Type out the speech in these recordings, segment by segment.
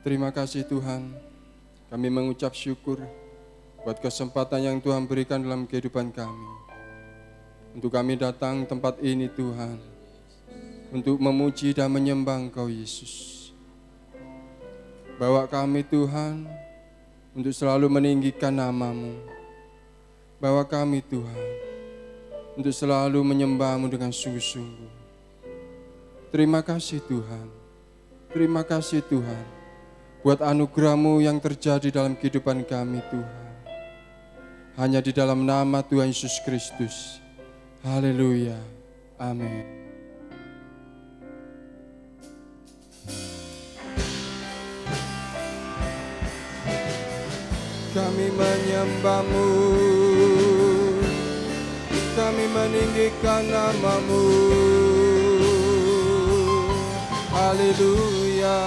Terima kasih Tuhan, kami mengucap syukur buat kesempatan yang Tuhan berikan dalam kehidupan kami. Untuk kami datang tempat ini Tuhan, untuk memuji dan menyembah Engkau Yesus. Bawa kami Tuhan, untuk selalu meninggikan nama-Mu. Bawa kami Tuhan, untuk selalu menyembah-Mu dengan sungguh-sungguh. Terima kasih Tuhan, terima kasih Tuhan, buat anugerah-Mu yang terjadi dalam kehidupan kami Tuhan. Hanya di dalam nama Tuhan Yesus Kristus. Haleluya. Amin. Kami menyembah-Mu, kami meninggikan nama-Mu. Haleluya.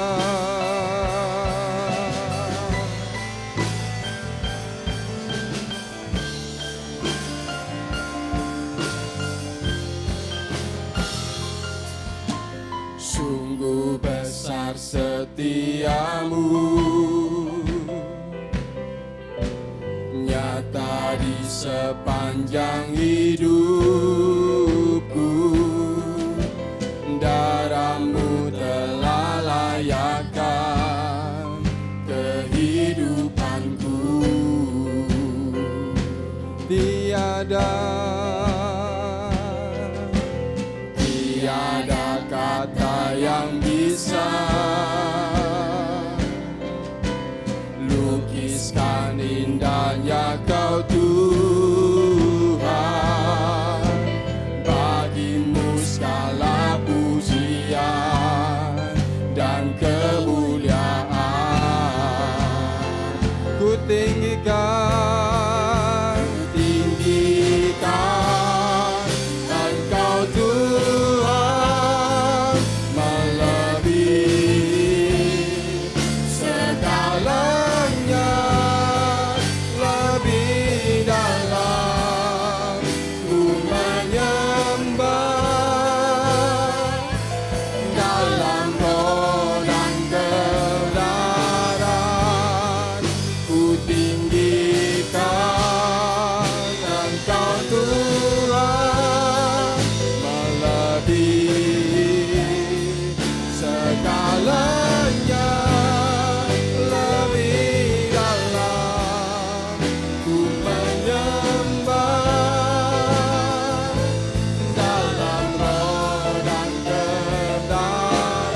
Sungguh besar setiamu, nyata di sepanjang hidupku. Darah-Mu telah layakkan kehidupanku. Tiada kata yang bisa lukiskan indahnya Kau Tuhan. Bagi-Mu segala pujian dan kemuliaan. Ku tinggikan Engkau Tuhan, melebihi segalanya, lebih dalam ku menyembah. Dalam roh dan kebenaran ku tinggikan Engkau Tuhan, melebihi segalanya, lebih dalam ku menyembah. Dalam roh dan kebenaran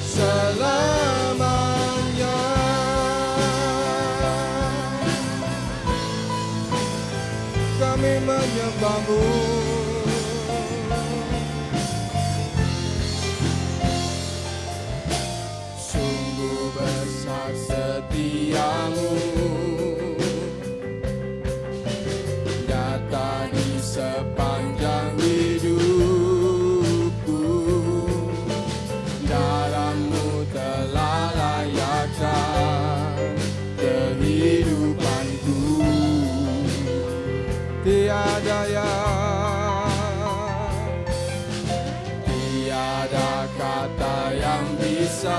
selamanya. Kami menyembah-Mu. Sungguh besar setiamu, nyata di sepanjang hidupku. Darah-Mu telah layakkan kehidupanku. Tiada kata yang bisa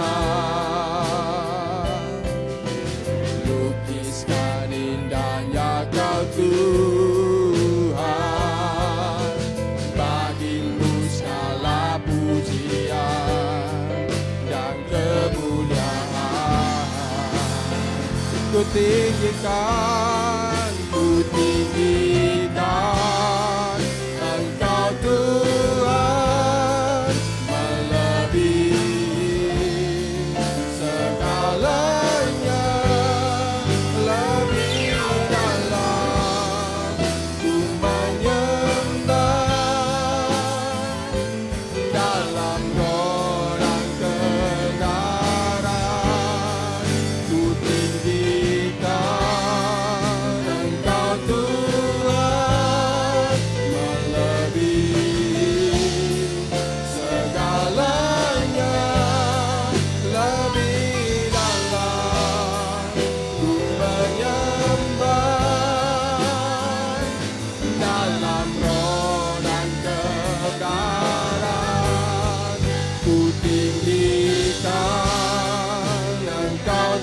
lukiskan indahnya Kau Tuhan. Bagi-Mu segala pujian dan kemuliaan. Ku tinggikan Engkau Tuhan, melebihi segalanya, lebih dalam ku menyembah. Dalam roh dan kebenaran ku tinggikan Engkau Tuhan.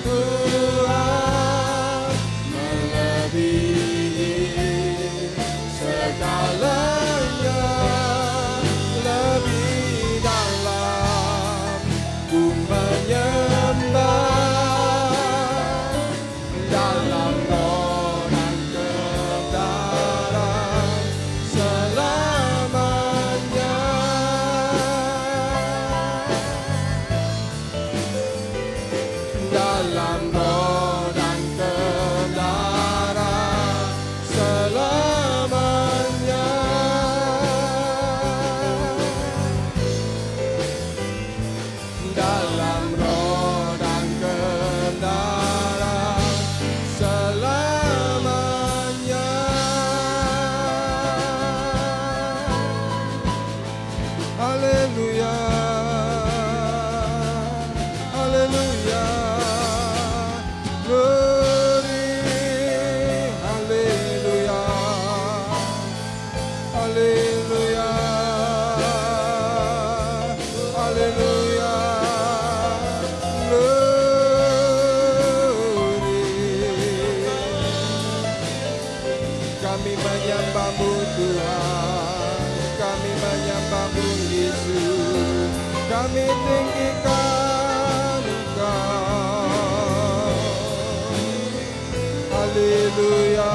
Tuhan melebihi segalanya, lebih dalam ku menyembah dalam roh dan kebenaran selamanya. Dalam roh dan kebenaran selamanya. Dalam roh dan kebenaran selamanya. Haleluya, haleluya, glory, haleluya, haleluya, haleluya, glory. Kami menyembahmu Tuhan, kami menyembahmu Yesus, kami tinggikan Engkau. Haleluya,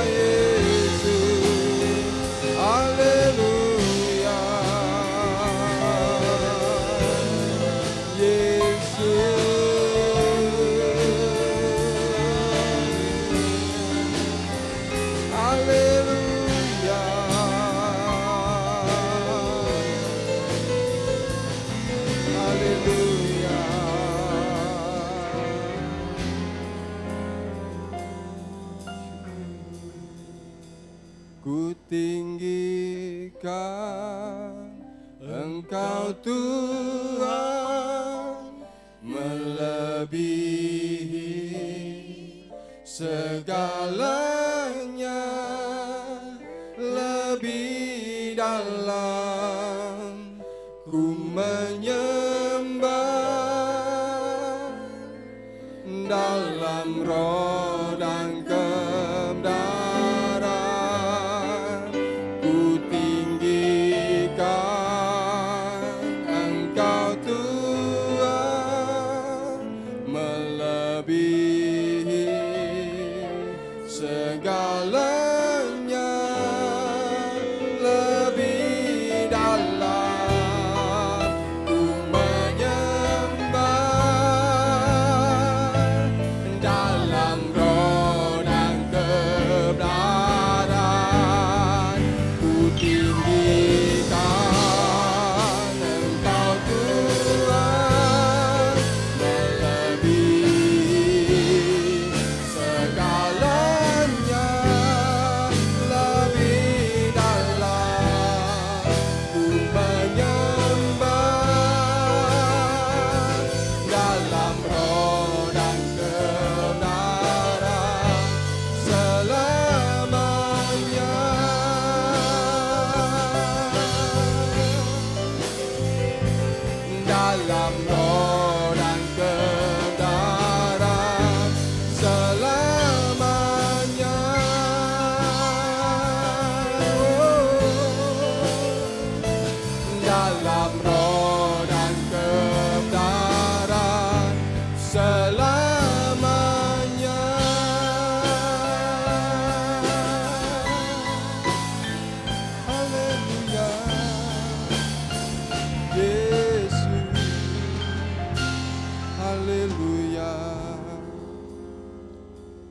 Yesus, haleluya, Yesus, haleluya. Haleluya. Ku tinggikan Engkau Tuhan melebihi segalanya, lebih dalam ku menyembah dalam roh dan kebenaran. Ku tinggikan Engkau Tuhan melebihi segalanya, lebih dalam ku menyembah dalam roh dan kebenaran. Ku tinggikan Engkau Tuhan melebihi segalanya, lebih dalam ku menyembah dalam roh dan kebenaran selamanya. Dalam roh dan kebenaran selamanya. Dalam roh dan kebenaran selamanya. Haleluya, Yesus, haleluya.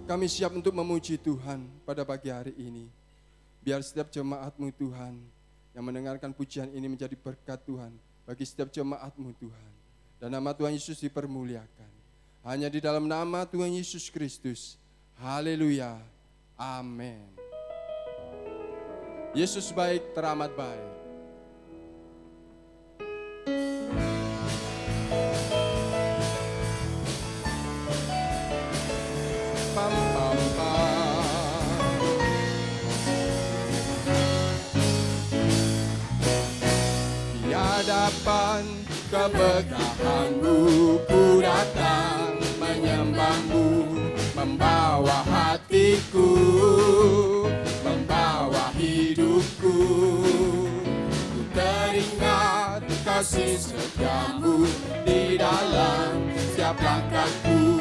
Kami siap untuk memuji Tuhan pada pagi hari ini. Biar setiap jemaat-Mu Tuhan yang mendengarkan pujian ini menjadi berkat Tuhan bagi setiap jemaat-Mu Tuhan. Dan nama Tuhan Yesus dipermuliakan. Hanya di dalam nama Tuhan Yesus Kristus. Haleluya. Amin. Yesus baik, teramat baik. Pam, pam, pam. Di hadapan keberkahan-Mu setiamu di dalam setiap langkahku.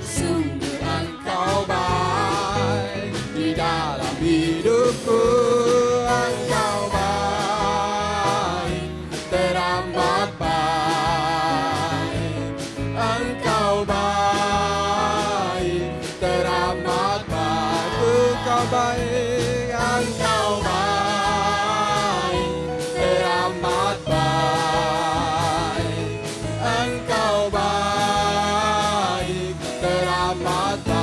Sungguh Engkau baik di dalam hidupku. Engkau baik, teramat baik. Engkau baik, teramat baik. Engkau baik, Engkau baik, teramat baik. Engkau baik, teramat baik.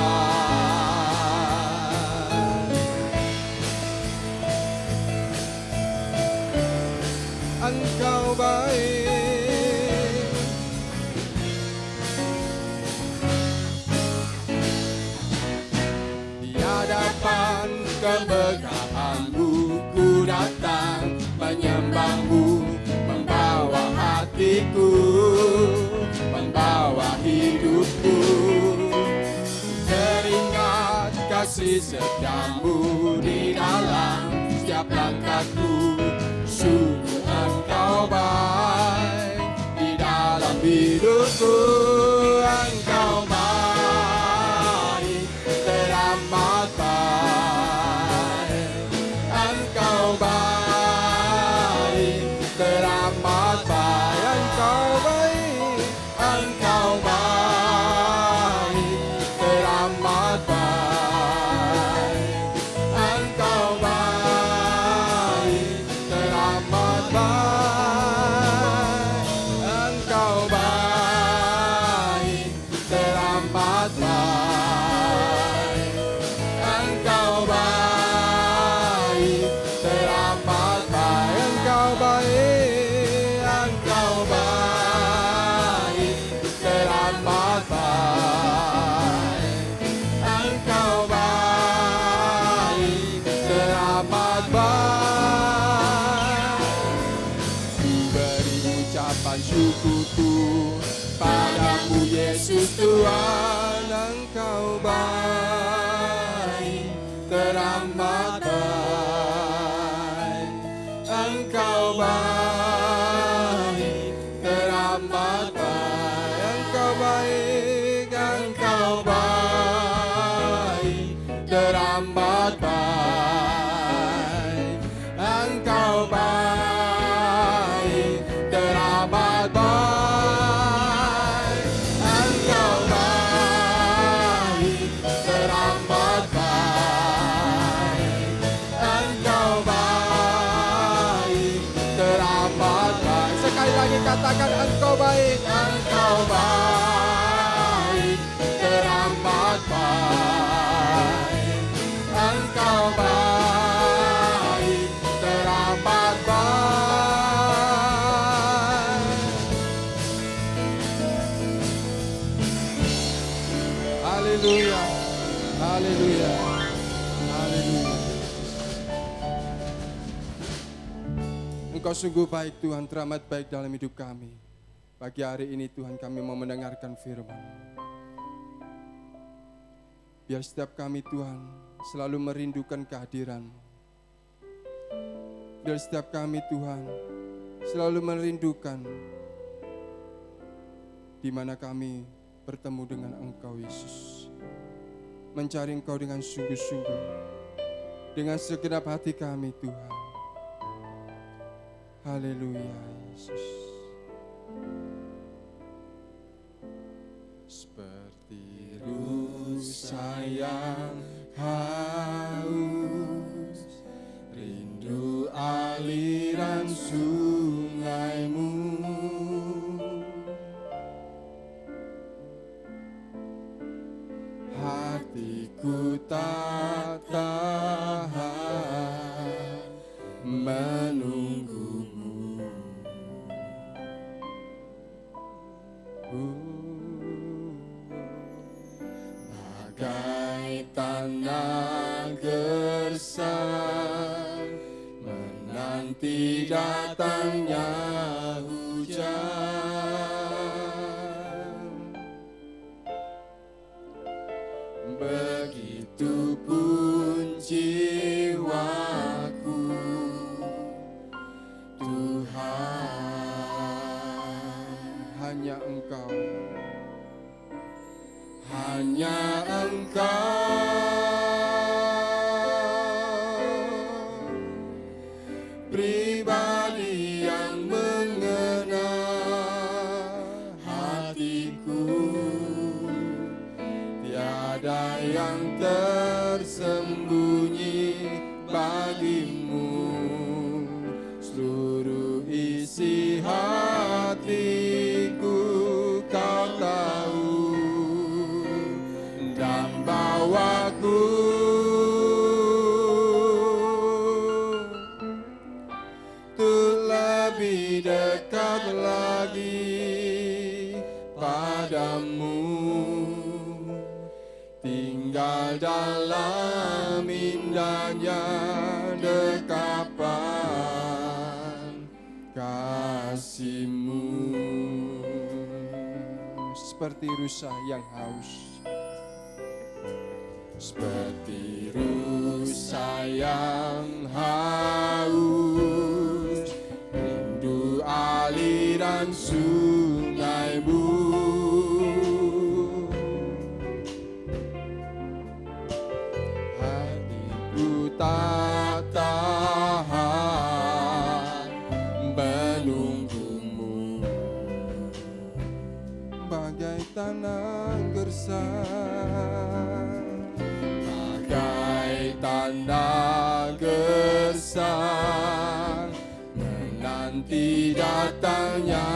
Engkau baik. Di hadapan kemegahanmu ku datang menyembahmu, membawa hatiku, membawa hidupku. Teringat kasih setiamu di dalam setiap langkahku. Sungguh Engkau baik di dalam hidupku. Engkau baik, teramat baik. Engkau baik, teramat baik. Engkau baik, Engkau baik, teramat baik. Engkau baik, teramat baik. Engkau baik, teramat baik. Engkau baik, teramat baik. Engkau baik, Engkau baik, teramat baik. Engkau baik, teramat baik. Ku beri ucapan syukurku padamu Yesus Tuhan. Engkau baik, teramat baik. Engkau baik, teramat baik. Engkau baik, Engkau baik, teramat baik. Engkau baik, teramat baik. Engkau baik, teramat baik. Engkau baik, teramat baik. Sekali lagi katakan Engkau baik. Engkau baik, teramat baik. Engkau baik, teramat baik. Haleluya, haleluya, haleluya. Engkau sungguh baik Tuhan, teramat baik dalam hidup kami. Pagi hari ini Tuhan kami mau mendengarkan firman. Biar setiap kami Tuhan selalu merindukan kehadiran-Mu. Biar setiap kami Tuhan selalu merindukan di mana kami bertemu dengan Engkau Yesus. Mencari Engkau dengan sungguh-sungguh, dengan segenap hati kami Tuhan. Haleluya Yesus. Seperti rusa yang haus, rindu aliran sungai-Mu. Hatiku tak tahan menunggu-Mu. Bagai tanah gersang menanti datangnya hujan. Begitupun jiwaku, Tuhan. hanya Engkau. Hanya Engkau pribadi yang mengena hatiku, tiada yang tersembunyi bagimu. Seluruh isi hatiku Kau tahu, dan bawaku untuk lebih dekat lagi padamu, tinggal dalam indahnya dekapan kasih-Mu. Seperti rusa yang haus, seperti rusa yang haus, rindu aliran sungai-Mu. Hatiku tak tahan menunggumu, bagai tanah gersang, bagai tanah gersang, menanti datangnya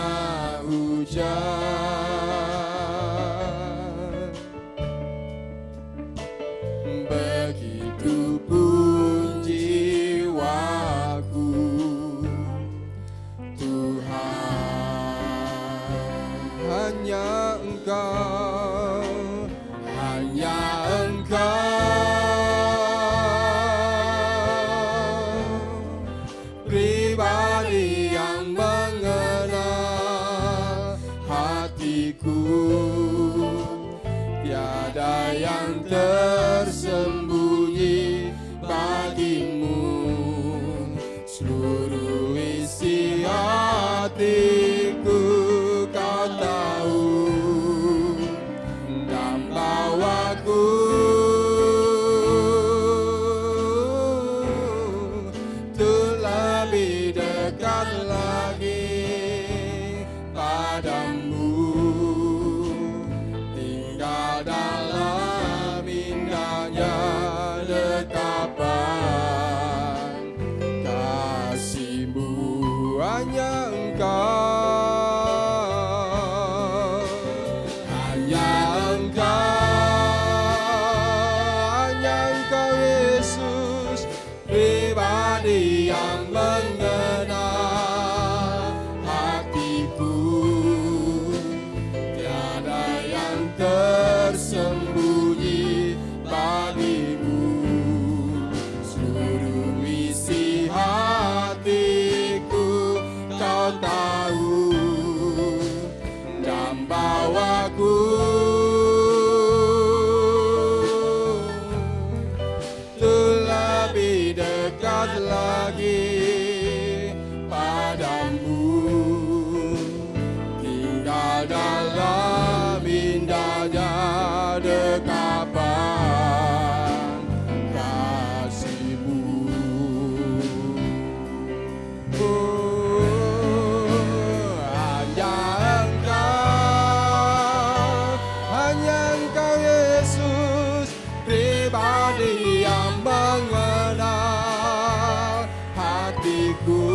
hujan. Begitupun jiwaku, Tuhan. Hanya Engkau, hanya Engkau pribadi yang mengenal hatiku, tiada yang tersembunyi bagimu. Seluruh isi hatiku Kau tahu, dan bawaku untuk lebih dekat lagi padamu, tinggal dalam indahnya dekapan kasih-Mu. Hanya Engkau, hanya Engkau Yesus, pribadi yang mengenal hatiku, tiada yang tersembunyi bagimu. Seluruh isi hatiku Kau tahu, dan bawaku untuk lebih dekat lagi padamu, tinggal dalam indahnya dekapan kasih-Mu. Hanya Engkau Yesus, pribadi yang mengenal hatiku,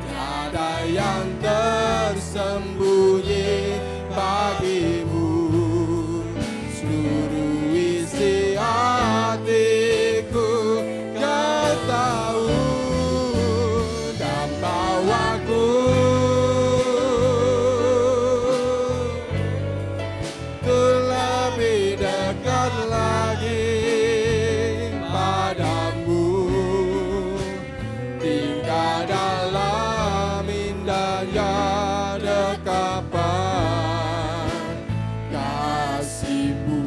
tiada yang tersembunyi bagimu. Seluruh isi hatiku Kau tahu, dan bawaku untuk lebih dekat lagi padamu, tinggal dalam indahnya dekapan kasih-Mu.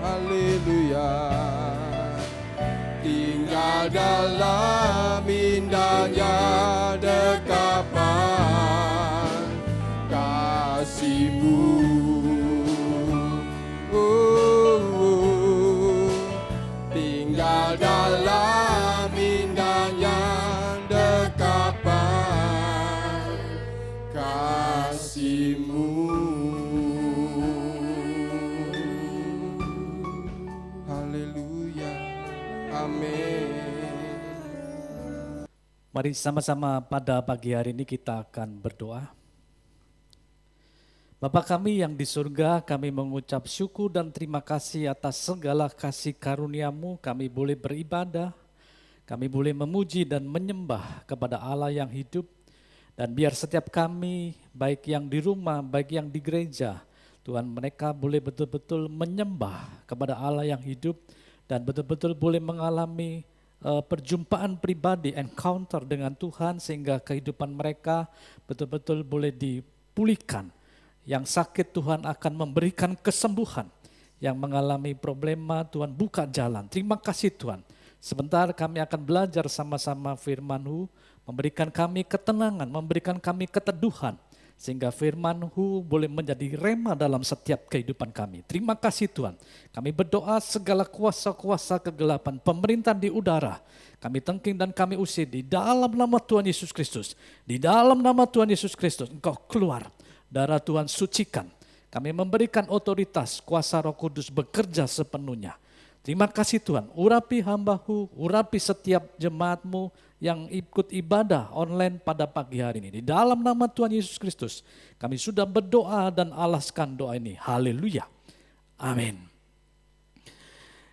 Haleluya. Tinggal dalam indahnya dekapan kasih-Mu. Haleluya. Amin. Mari sama-sama pada pagi hari ini kita akan berdoa. Bapa kami yang di surga, kami mengucap syukur dan terima kasih atas segala kasih karunia-Mu. Kami boleh beribadah, kami boleh memuji dan menyembah kepada Allah yang hidup. Dan biar setiap kami, baik yang di rumah, baik yang di gereja, Tuhan, mereka boleh betul-betul menyembah kepada Allah yang hidup dan betul-betul boleh mengalami perjumpaan pribadi, encounter dengan Tuhan, sehingga kehidupan mereka betul-betul boleh dipulihkan. Yang sakit Tuhan akan memberikan kesembuhan, yang mengalami problema Tuhan buka jalan. Terima kasih Tuhan. Sebentar kami akan belajar sama-sama firman-Mu, memberikan kami ketenangan, memberikan kami keteduhan, sehingga firman-Mu boleh menjadi rema dalam setiap kehidupan kami. Terima kasih Tuhan. Kami berdoa segala kuasa-kuasa kegelapan, pemerintahan di udara, kami tengking dan kami usir di dalam nama Tuhan Yesus Kristus. Di dalam nama Tuhan Yesus Kristus, Engkau keluar. Darah Tuhan sucikan. Kami memberikan otoritas, kuasa Roh Kudus bekerja sepenuhnya. Terima kasih Tuhan. Urapi hamba-Mu, urapi setiap jemaat-Mu yang ikut ibadah online pada pagi hari ini. Di dalam nama Tuhan Yesus Kristus, kami sudah berdoa dan alaskan doa ini. Haleluya. Amin.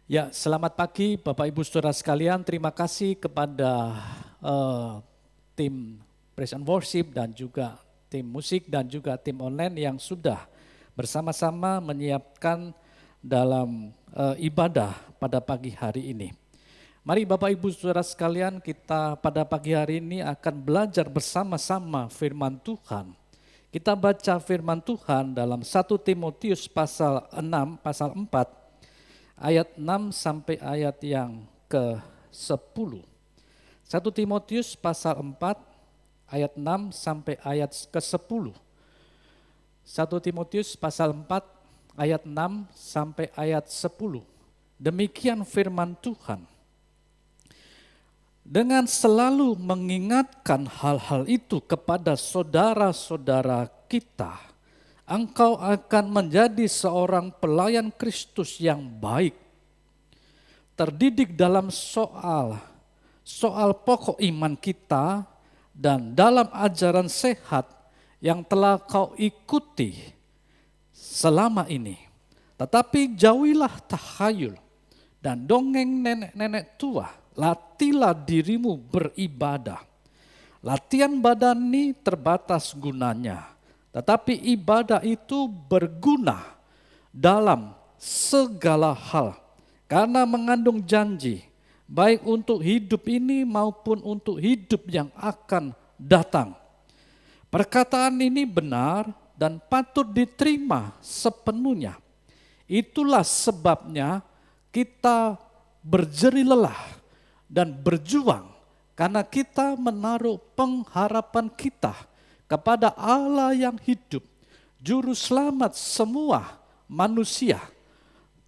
Ya, selamat pagi Bapak Ibu Saudara sekalian. Terima kasih kepada tim Praise and Worship dan juga tim musik dan juga tim online yang sudah bersama-sama menyiapkan dalam ibadah pada pagi hari ini. Mari Bapak Ibu Saudara sekalian, kita pada pagi hari ini akan belajar bersama-sama firman Tuhan. Kita baca firman Tuhan dalam 1 Timotius pasal 6, pasal 4, ayat 6 sampai ayat yang ke-10. 1 Timotius pasal 4, ayat 6 sampai ayat ke-10. 1 Timotius pasal 4 ayat 6 sampai ayat 10. Demikian firman Tuhan. Dengan selalu mengingatkan hal-hal itu kepada saudara-saudara kita, engkau akan menjadi seorang pelayan Kristus yang baik, terdidik dalam soal pokok iman kita, dan dalam ajaran sehat yang telah kau ikuti selama ini. Tetapi jauhilah tahayul dan dongeng nenek-nenek tua. Latihlah dirimu beribadah. Latihan badan ini terbatas gunanya, tetapi ibadah itu berguna dalam segala hal, karena mengandung janji, baik untuk hidup ini maupun untuk hidup yang akan datang. Perkataan ini benar dan patut diterima sepenuhnya. Itulah sebabnya kita berjerih lelah dan berjuang, karena kita menaruh pengharapan kita kepada Allah yang hidup, Juru Selamat semua manusia,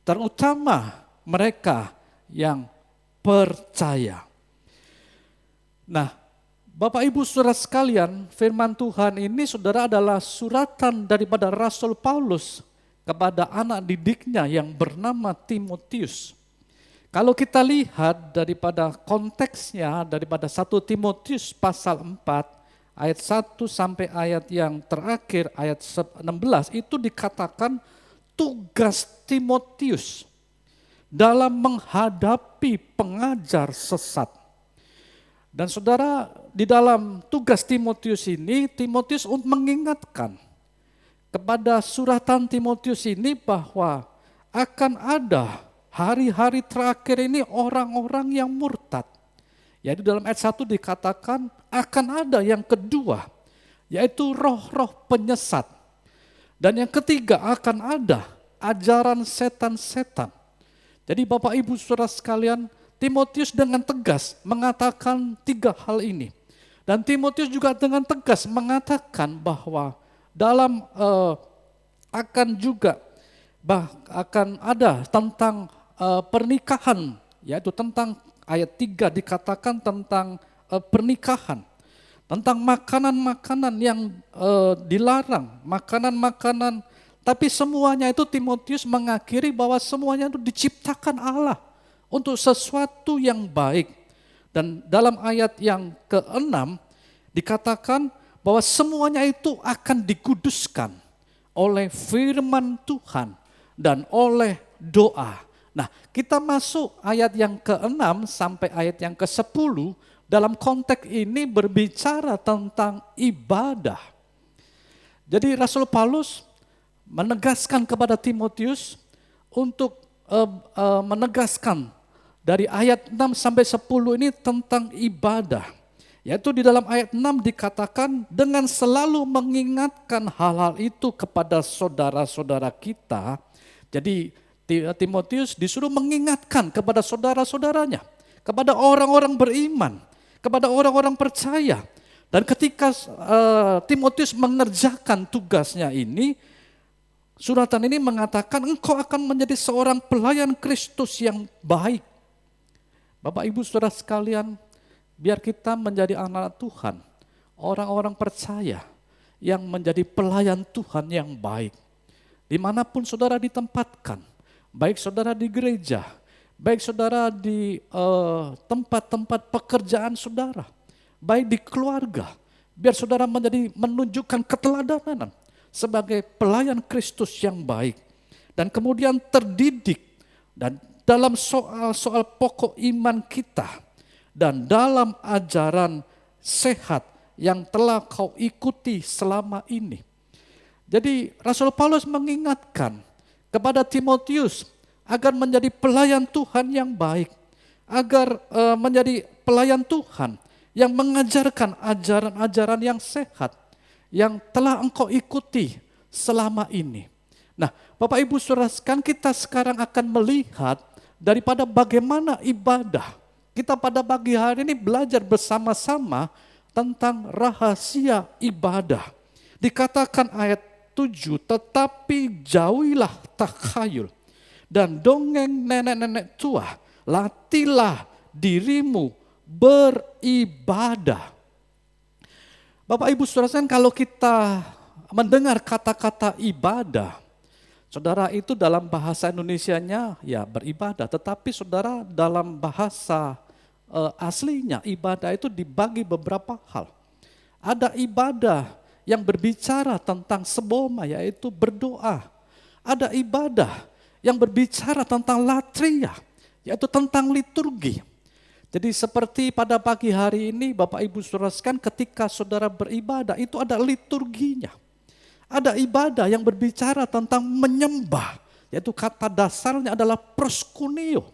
terutama mereka yang percaya. Nah, Bapak Ibu Saudara sekalian, firman Tuhan ini saudara adalah suratan daripada Rasul Paulus kepada anak didiknya yang bernama Timotius. Kalau kita lihat daripada konteksnya, daripada 1 Timotius pasal 4, ayat 1 sampai ayat yang terakhir, ayat 16, itu dikatakan tugas Timotius dalam menghadapi pengajar sesat. Dan saudara, di dalam tugas Timotius ini, Timotius mengingatkan kepada suratan Timotius ini bahwa akan ada hari-hari terakhir ini orang-orang yang murtad. Yaitu dalam ayat 1 dikatakan akan ada yang kedua, yaitu roh-roh penyesat. Dan yang ketiga akan ada ajaran setan-setan. Jadi Bapak Ibu Saudara sekalian, Timotius dengan tegas mengatakan 3 hal ini. Dan Timotius juga dengan tegas mengatakan bahwa dalam akan ada tentang pernikahan, yaitu tentang ayat 3 dikatakan tentang pernikahan. tentang makanan-makanan yang dilarang, makanan-makanan, tapi semuanya itu Timotius mengakhiri bahwa semuanya itu diciptakan Allah untuk sesuatu yang baik. Dan dalam ayat yang ke-6 dikatakan bahwa semuanya itu akan dikuduskan oleh firman Tuhan dan oleh doa. Nah, kita masuk ayat yang ke-6 sampai ayat yang ke-10, dalam konteks ini berbicara tentang ibadah. Jadi Rasul Paulus menegaskan kepada Timotius untuk menegaskan dari ayat 6 sampai 10 ini tentang ibadah. Yaitu di dalam ayat 6 dikatakan dengan selalu mengingatkan hal-hal itu kepada saudara-saudara kita. Jadi Timotius disuruh mengingatkan kepada saudara-saudaranya, kepada orang-orang beriman, kepada orang-orang percaya. Dan ketika Timotius mengerjakan tugasnya ini, suratan ini mengatakan engkau akan menjadi seorang pelayan Kristus yang baik. Bapak Ibu Saudara sekalian, biar kita menjadi anak Tuhan, orang-orang percaya yang menjadi pelayan Tuhan yang baik. Dimanapun saudara ditempatkan, baik saudara di gereja, baik saudara di tempat-tempat pekerjaan saudara, baik di keluarga, biar saudara menunjukkan keteladanan sebagai pelayan Kristus yang baik. Dan kemudian terdidik dan dalam soal pokok iman kita, dan dalam ajaran sehat yang telah kau ikuti selama ini. Jadi Rasul Paulus mengingatkan kepada Timotius agar menjadi pelayan Tuhan yang baik, agar menjadi pelayan Tuhan yang mengajarkan ajaran-ajaran yang sehat yang telah engkau ikuti selama ini. Nah, Bapak Ibu Saudara sekalian, kita sekarang akan melihat daripada bagaimana ibadah. Kita pada pagi hari ini belajar bersama-sama tentang rahasia ibadah. Dikatakan ayat 7, tetapi jauhilah takhayul dan dongeng nenek-nenek tua, latihlah dirimu beribadah. Bapak Ibu Saudara sekalian, kalau kita mendengar kata-kata ibadah, saudara itu dalam bahasa Indonesianya ya beribadah, tetapi saudara dalam bahasa aslinya ibadah itu dibagi beberapa hal. Ada ibadah yang berbicara tentang seboma, yaitu berdoa. Ada ibadah yang berbicara tentang latria, yaitu tentang liturgi. Jadi seperti pada pagi hari ini Bapak Ibu Saudara sekalian, ketika saudara beribadah itu ada liturginya. Ada ibadah yang berbicara tentang menyembah, yaitu kata dasarnya adalah proskuneo.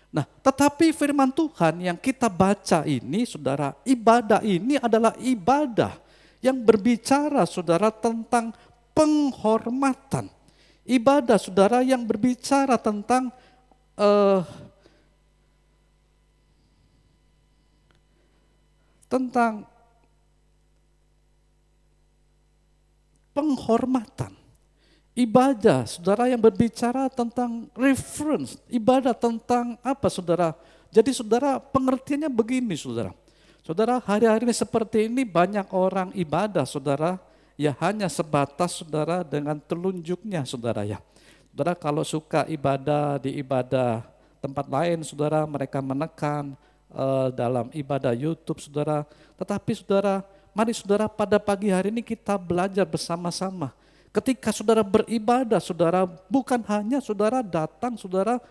Nah, tetapi firman Tuhan yang kita baca ini, saudara, ibadah ini adalah ibadah yang berbicara, saudara, tentang penghormatan. Ibadah, saudara, yang berbicara tentang penghormatan. Ibadah, saudara, yang berbicara tentang reference. Ibadah tentang apa, saudara? Jadi saudara, pengertiannya begini, saudara. Saudara, hari-hari ini seperti ini banyak orang ibadah, saudara, ya hanya sebatas, saudara, dengan telunjuknya, saudara ya. Saudara, kalau suka ibadah di ibadah tempat lain, saudara, mereka menekan dalam ibadah YouTube, saudara. Tetapi saudara, mari saudara, pada pagi hari ini kita belajar bersama-sama. Ketika saudara beribadah, saudara, bukan hanya saudara datang, saudara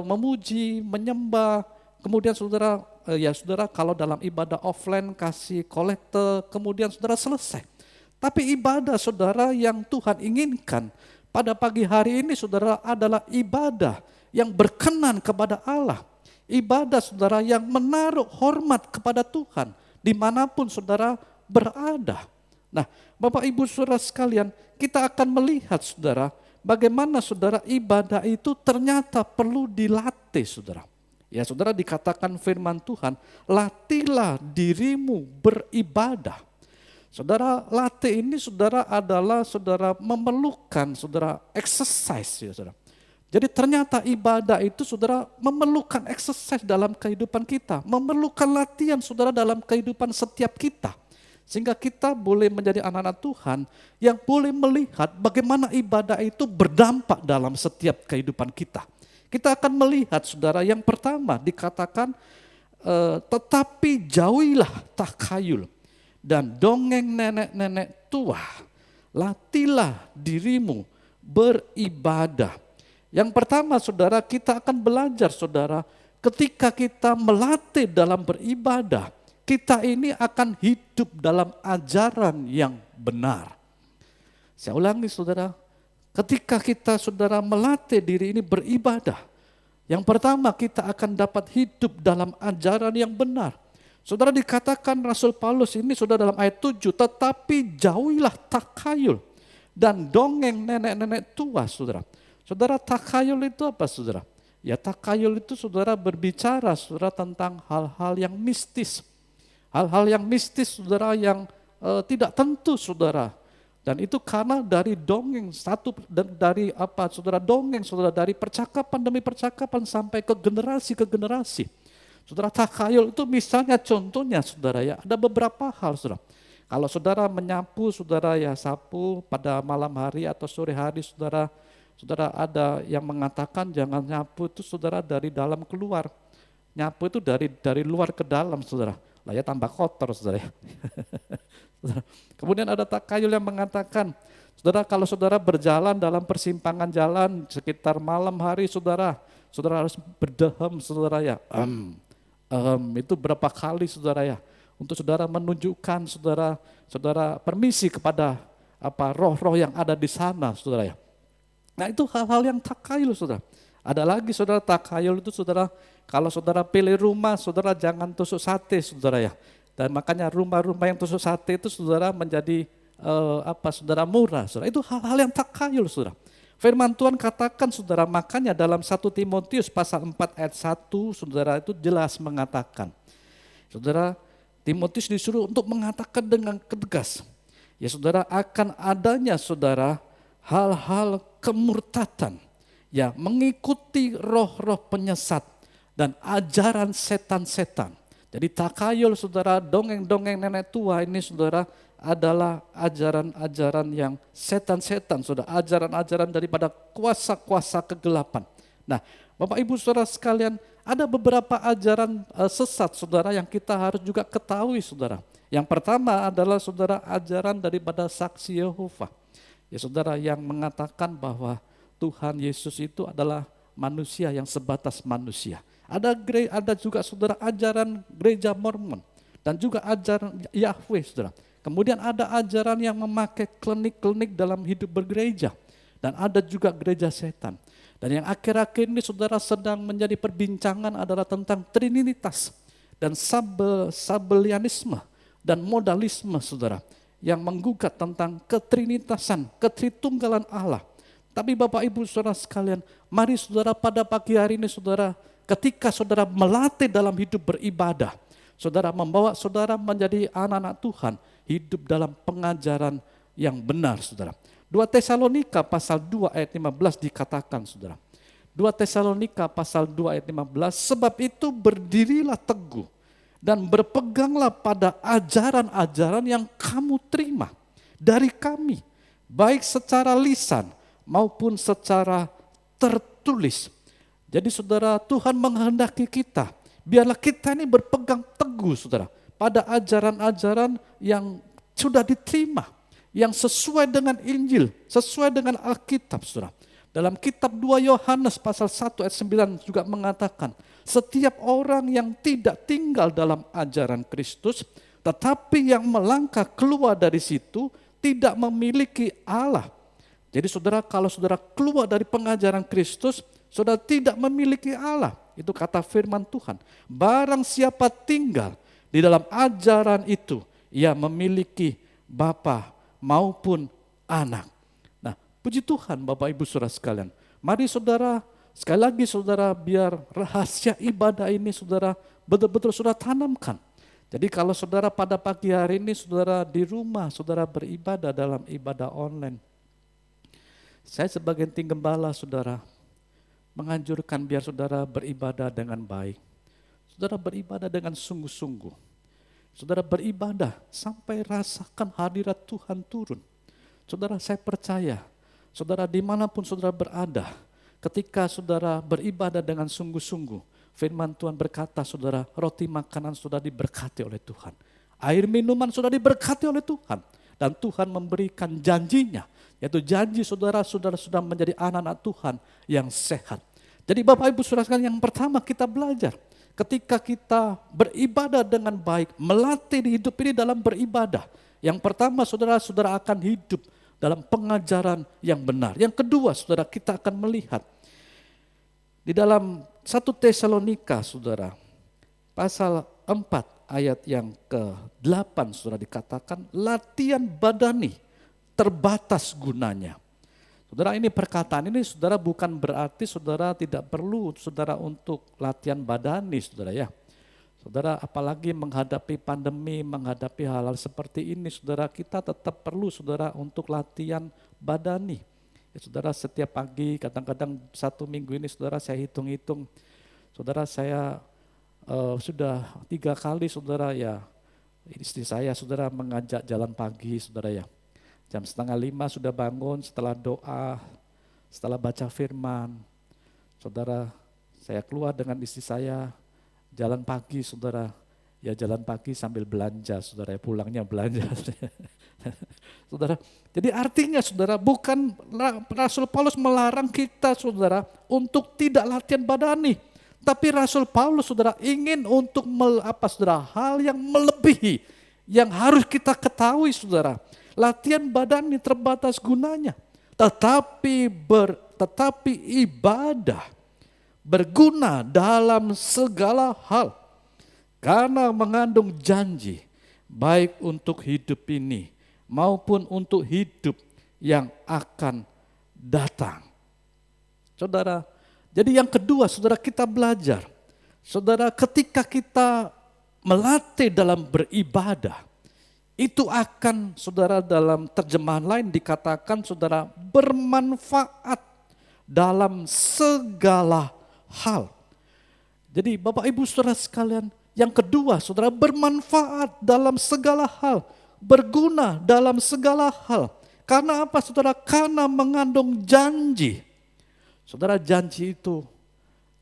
memuji, menyembah, kemudian saudara, saudara kalau dalam ibadah offline kasih kolekte, kemudian saudara selesai. Tapi ibadah saudara yang Tuhan inginkan pada pagi hari ini, saudara, adalah ibadah yang berkenan kepada Allah. Ibadah saudara yang menaruh hormat kepada Tuhan dimanapun saudara berada. Nah, Bapak Ibu Saudara sekalian, kita akan melihat saudara, bagaimana saudara ibadah itu ternyata perlu dilatih saudara. Ya saudara, dikatakan firman Tuhan, latihlah dirimu beribadah. Saudara, latih ini saudara adalah saudara memerlukan saudara exercise ya saudara. Jadi ternyata ibadah itu saudara memerlukan exercise dalam kehidupan kita, memerlukan latihan saudara dalam kehidupan setiap kita. Sehingga kita boleh menjadi anak-anak Tuhan yang boleh melihat bagaimana ibadah itu berdampak dalam setiap kehidupan kita. Kita akan melihat saudara, yang pertama dikatakan tetapi jauhilah takhayul dan dongeng nenek-nenek tua. Latihlah dirimu beribadah. Yang pertama saudara, kita akan belajar saudara, ketika kita melatih dalam beribadah, kita ini akan hidup dalam ajaran yang benar. Saya ulangi saudara, ketika kita saudara melatih diri ini beribadah, yang pertama kita akan dapat hidup dalam ajaran yang benar. Saudara, dikatakan Rasul Paulus ini saudara dalam ayat 7, tetapi jauhilah takhayul dan dongeng nenek-nenek tua saudara. Saudara, takhayul itu apa saudara? Ya, takhayul itu saudara berbicara saudara tentang hal-hal yang mistis. Hal-hal yang mistis saudara, yang tidak tentu saudara. Dan itu karena dari dongeng satu, dan dari apa saudara, dongeng saudara, dari percakapan demi percakapan sampai ke generasi. Saudara, takhayul itu misalnya contohnya saudara ya, ada beberapa hal saudara. Kalau saudara menyapu saudara ya, sapu pada malam hari atau sore hari saudara, saudara ada yang mengatakan jangan nyapu itu saudara dari dalam keluar. Nyapu itu dari luar ke dalam saudara. Lah ya tambah kotor saudara ya. Kemudian ada takhayul yang mengatakan, saudara kalau saudara berjalan dalam persimpangan jalan sekitar malam hari saudara harus berdehem saudara ya. Itu berapa kali saudara ya, untuk saudara menunjukkan saudara permisi kepada apa roh-roh yang ada di sana saudara ya. Nah itu hal-hal yang takhayul saudara. Ada lagi saudara, takhayul itu saudara, kalau saudara pilih rumah, saudara jangan tusuk sate saudara ya. Dan makanya rumah-rumah yang tusuk sate itu saudara menjadi saudara murah saudara. Itu hal-hal yang takhayul saudara. Firman Tuhan katakan saudara, makanya dalam 1 Timotius pasal 4 ayat 1 saudara itu jelas mengatakan. Saudara, Timotius disuruh untuk mengatakan dengan tegas. Ya saudara, akan adanya saudara hal-hal kemurtatan, ya mengikuti roh-roh penyesat dan ajaran setan-setan. Jadi takhayul saudara, dongeng-dongeng nenek tua ini saudara adalah ajaran-ajaran yang setan-setan saudara, ajaran-ajaran daripada kuasa-kuasa kegelapan. Nah, Bapak Ibu saudara sekalian, ada beberapa ajaran sesat saudara yang kita harus juga ketahui saudara. Yang pertama adalah saudara ajaran daripada saksi Yehova. Ya saudara, yang mengatakan bahwa Tuhan Yesus itu adalah manusia yang sebatas manusia. Ada juga saudara ajaran gereja Mormon dan juga ajaran Yahweh saudara. Kemudian ada ajaran yang memakai klinik-klinik dalam hidup bergereja. Dan ada juga gereja setan. Dan yang akhir-akhir ini saudara sedang menjadi perbincangan adalah tentang Trinitas dan Sabelianisme dan modalisme saudara. Yang menggugat tentang ketrinitasan, ketritunggalan Allah. Tapi Bapak Ibu saudara sekalian, mari saudara pada pagi hari ini saudara, ketika saudara melatih dalam hidup beribadah, saudara membawa saudara menjadi anak-anak Tuhan, hidup dalam pengajaran yang benar saudara. 2 Tesalonika pasal 2 ayat 15 dikatakan saudara. 2 Tesalonika pasal 2 ayat 15, sebab itu berdirilah teguh dan berpeganglah pada ajaran-ajaran yang kamu terima dari kami, baik secara lisan maupun secara tertulis. Jadi saudara, Tuhan menghendaki kita, biarlah kita ini berpegang teguh saudara, pada ajaran-ajaran yang sudah diterima, yang sesuai dengan Injil, sesuai dengan Alkitab saudara. Dalam kitab 2 Yohanes pasal 1 ayat 9 juga mengatakan, setiap orang yang tidak tinggal dalam ajaran Kristus, tetapi yang melangkah keluar dari situ, tidak memiliki Allah. Jadi saudara, kalau saudara keluar dari pengajaran Kristus, saudara tidak memiliki Allah. Itu kata firman Tuhan. Barang siapa tinggal di dalam ajaran itu, ia memiliki Bapa maupun anak. Nah, puji Tuhan Bapak Ibu saudara sekalian. Mari saudara, sekali lagi saudara, biar rahasia ibadah ini saudara betul-betul saudara tanamkan. Jadi kalau saudara pada pagi hari ini saudara di rumah, saudara beribadah dalam ibadah online. Saya sebagai tim gembala saudara menganjurkan biar saudara beribadah dengan baik. Saudara beribadah dengan sungguh-sungguh. Saudara beribadah sampai rasakan hadirat Tuhan turun. Saudara, saya percaya, saudara dimanapun saudara berada, ketika saudara beribadah dengan sungguh-sungguh, firman Tuhan berkata, saudara, roti makanan sudah diberkati oleh Tuhan. Air minuman sudah diberkati oleh Tuhan. Dan Tuhan memberikan janjinya, yaitu janji saudara-saudara sudah menjadi anak-anak Tuhan yang sehat. Jadi Bapak Ibu Saudara sekalian, yang pertama kita belajar, ketika kita beribadah dengan baik, melatih hidup ini dalam beribadah. Yang pertama, saudara-saudara akan hidup dalam pengajaran yang benar. Yang kedua, saudara, kita akan melihat di dalam 1 Tesalonika, saudara, pasal 4 ayat yang ke-8, saudara, dikatakan latihan badani terbatas gunanya. Saudara, ini perkataan ini saudara bukan berarti saudara tidak perlu saudara untuk latihan badani, saudara ya. Saudara, apalagi menghadapi pandemi, menghadapi hal-hal seperti ini, saudara, kita tetap perlu saudara untuk latihan badani. Ya, saudara, setiap pagi, kadang-kadang 1 minggu ini saudara saya hitung-hitung, saudara saya sudah 3 kali saudara ya, istri saya saudara mengajak jalan pagi, saudara ya. Jam 4:30 sudah bangun, setelah doa, setelah baca firman, saudara, saya keluar dengan istri saya, jalan pagi, saudara. Ya jalan pagi sambil belanja, saudara, pulangnya belanja. Saudara, jadi artinya saudara, bukan Rasul Paulus melarang kita, saudara, untuk tidak latihan badani. Tapi Rasul Paulus, saudara, ingin untuk saudara, hal yang melebihi, yang harus kita ketahui, saudara. Latihan badani terbatas gunanya, tetapi ibadah berguna dalam segala hal, karena mengandung janji baik untuk hidup ini maupun untuk hidup yang akan datang. Saudara, jadi yang kedua, saudara, kita belajar, saudara, ketika kita melatih dalam beribadah, itu akan, saudara, dalam terjemahan lain dikatakan, saudara, bermanfaat dalam segala hal. Jadi Bapak Ibu Saudara sekalian, yang kedua, saudara, bermanfaat dalam segala hal, berguna dalam segala hal. Karena apa, saudara? Karena mengandung janji. Saudara, janji itu,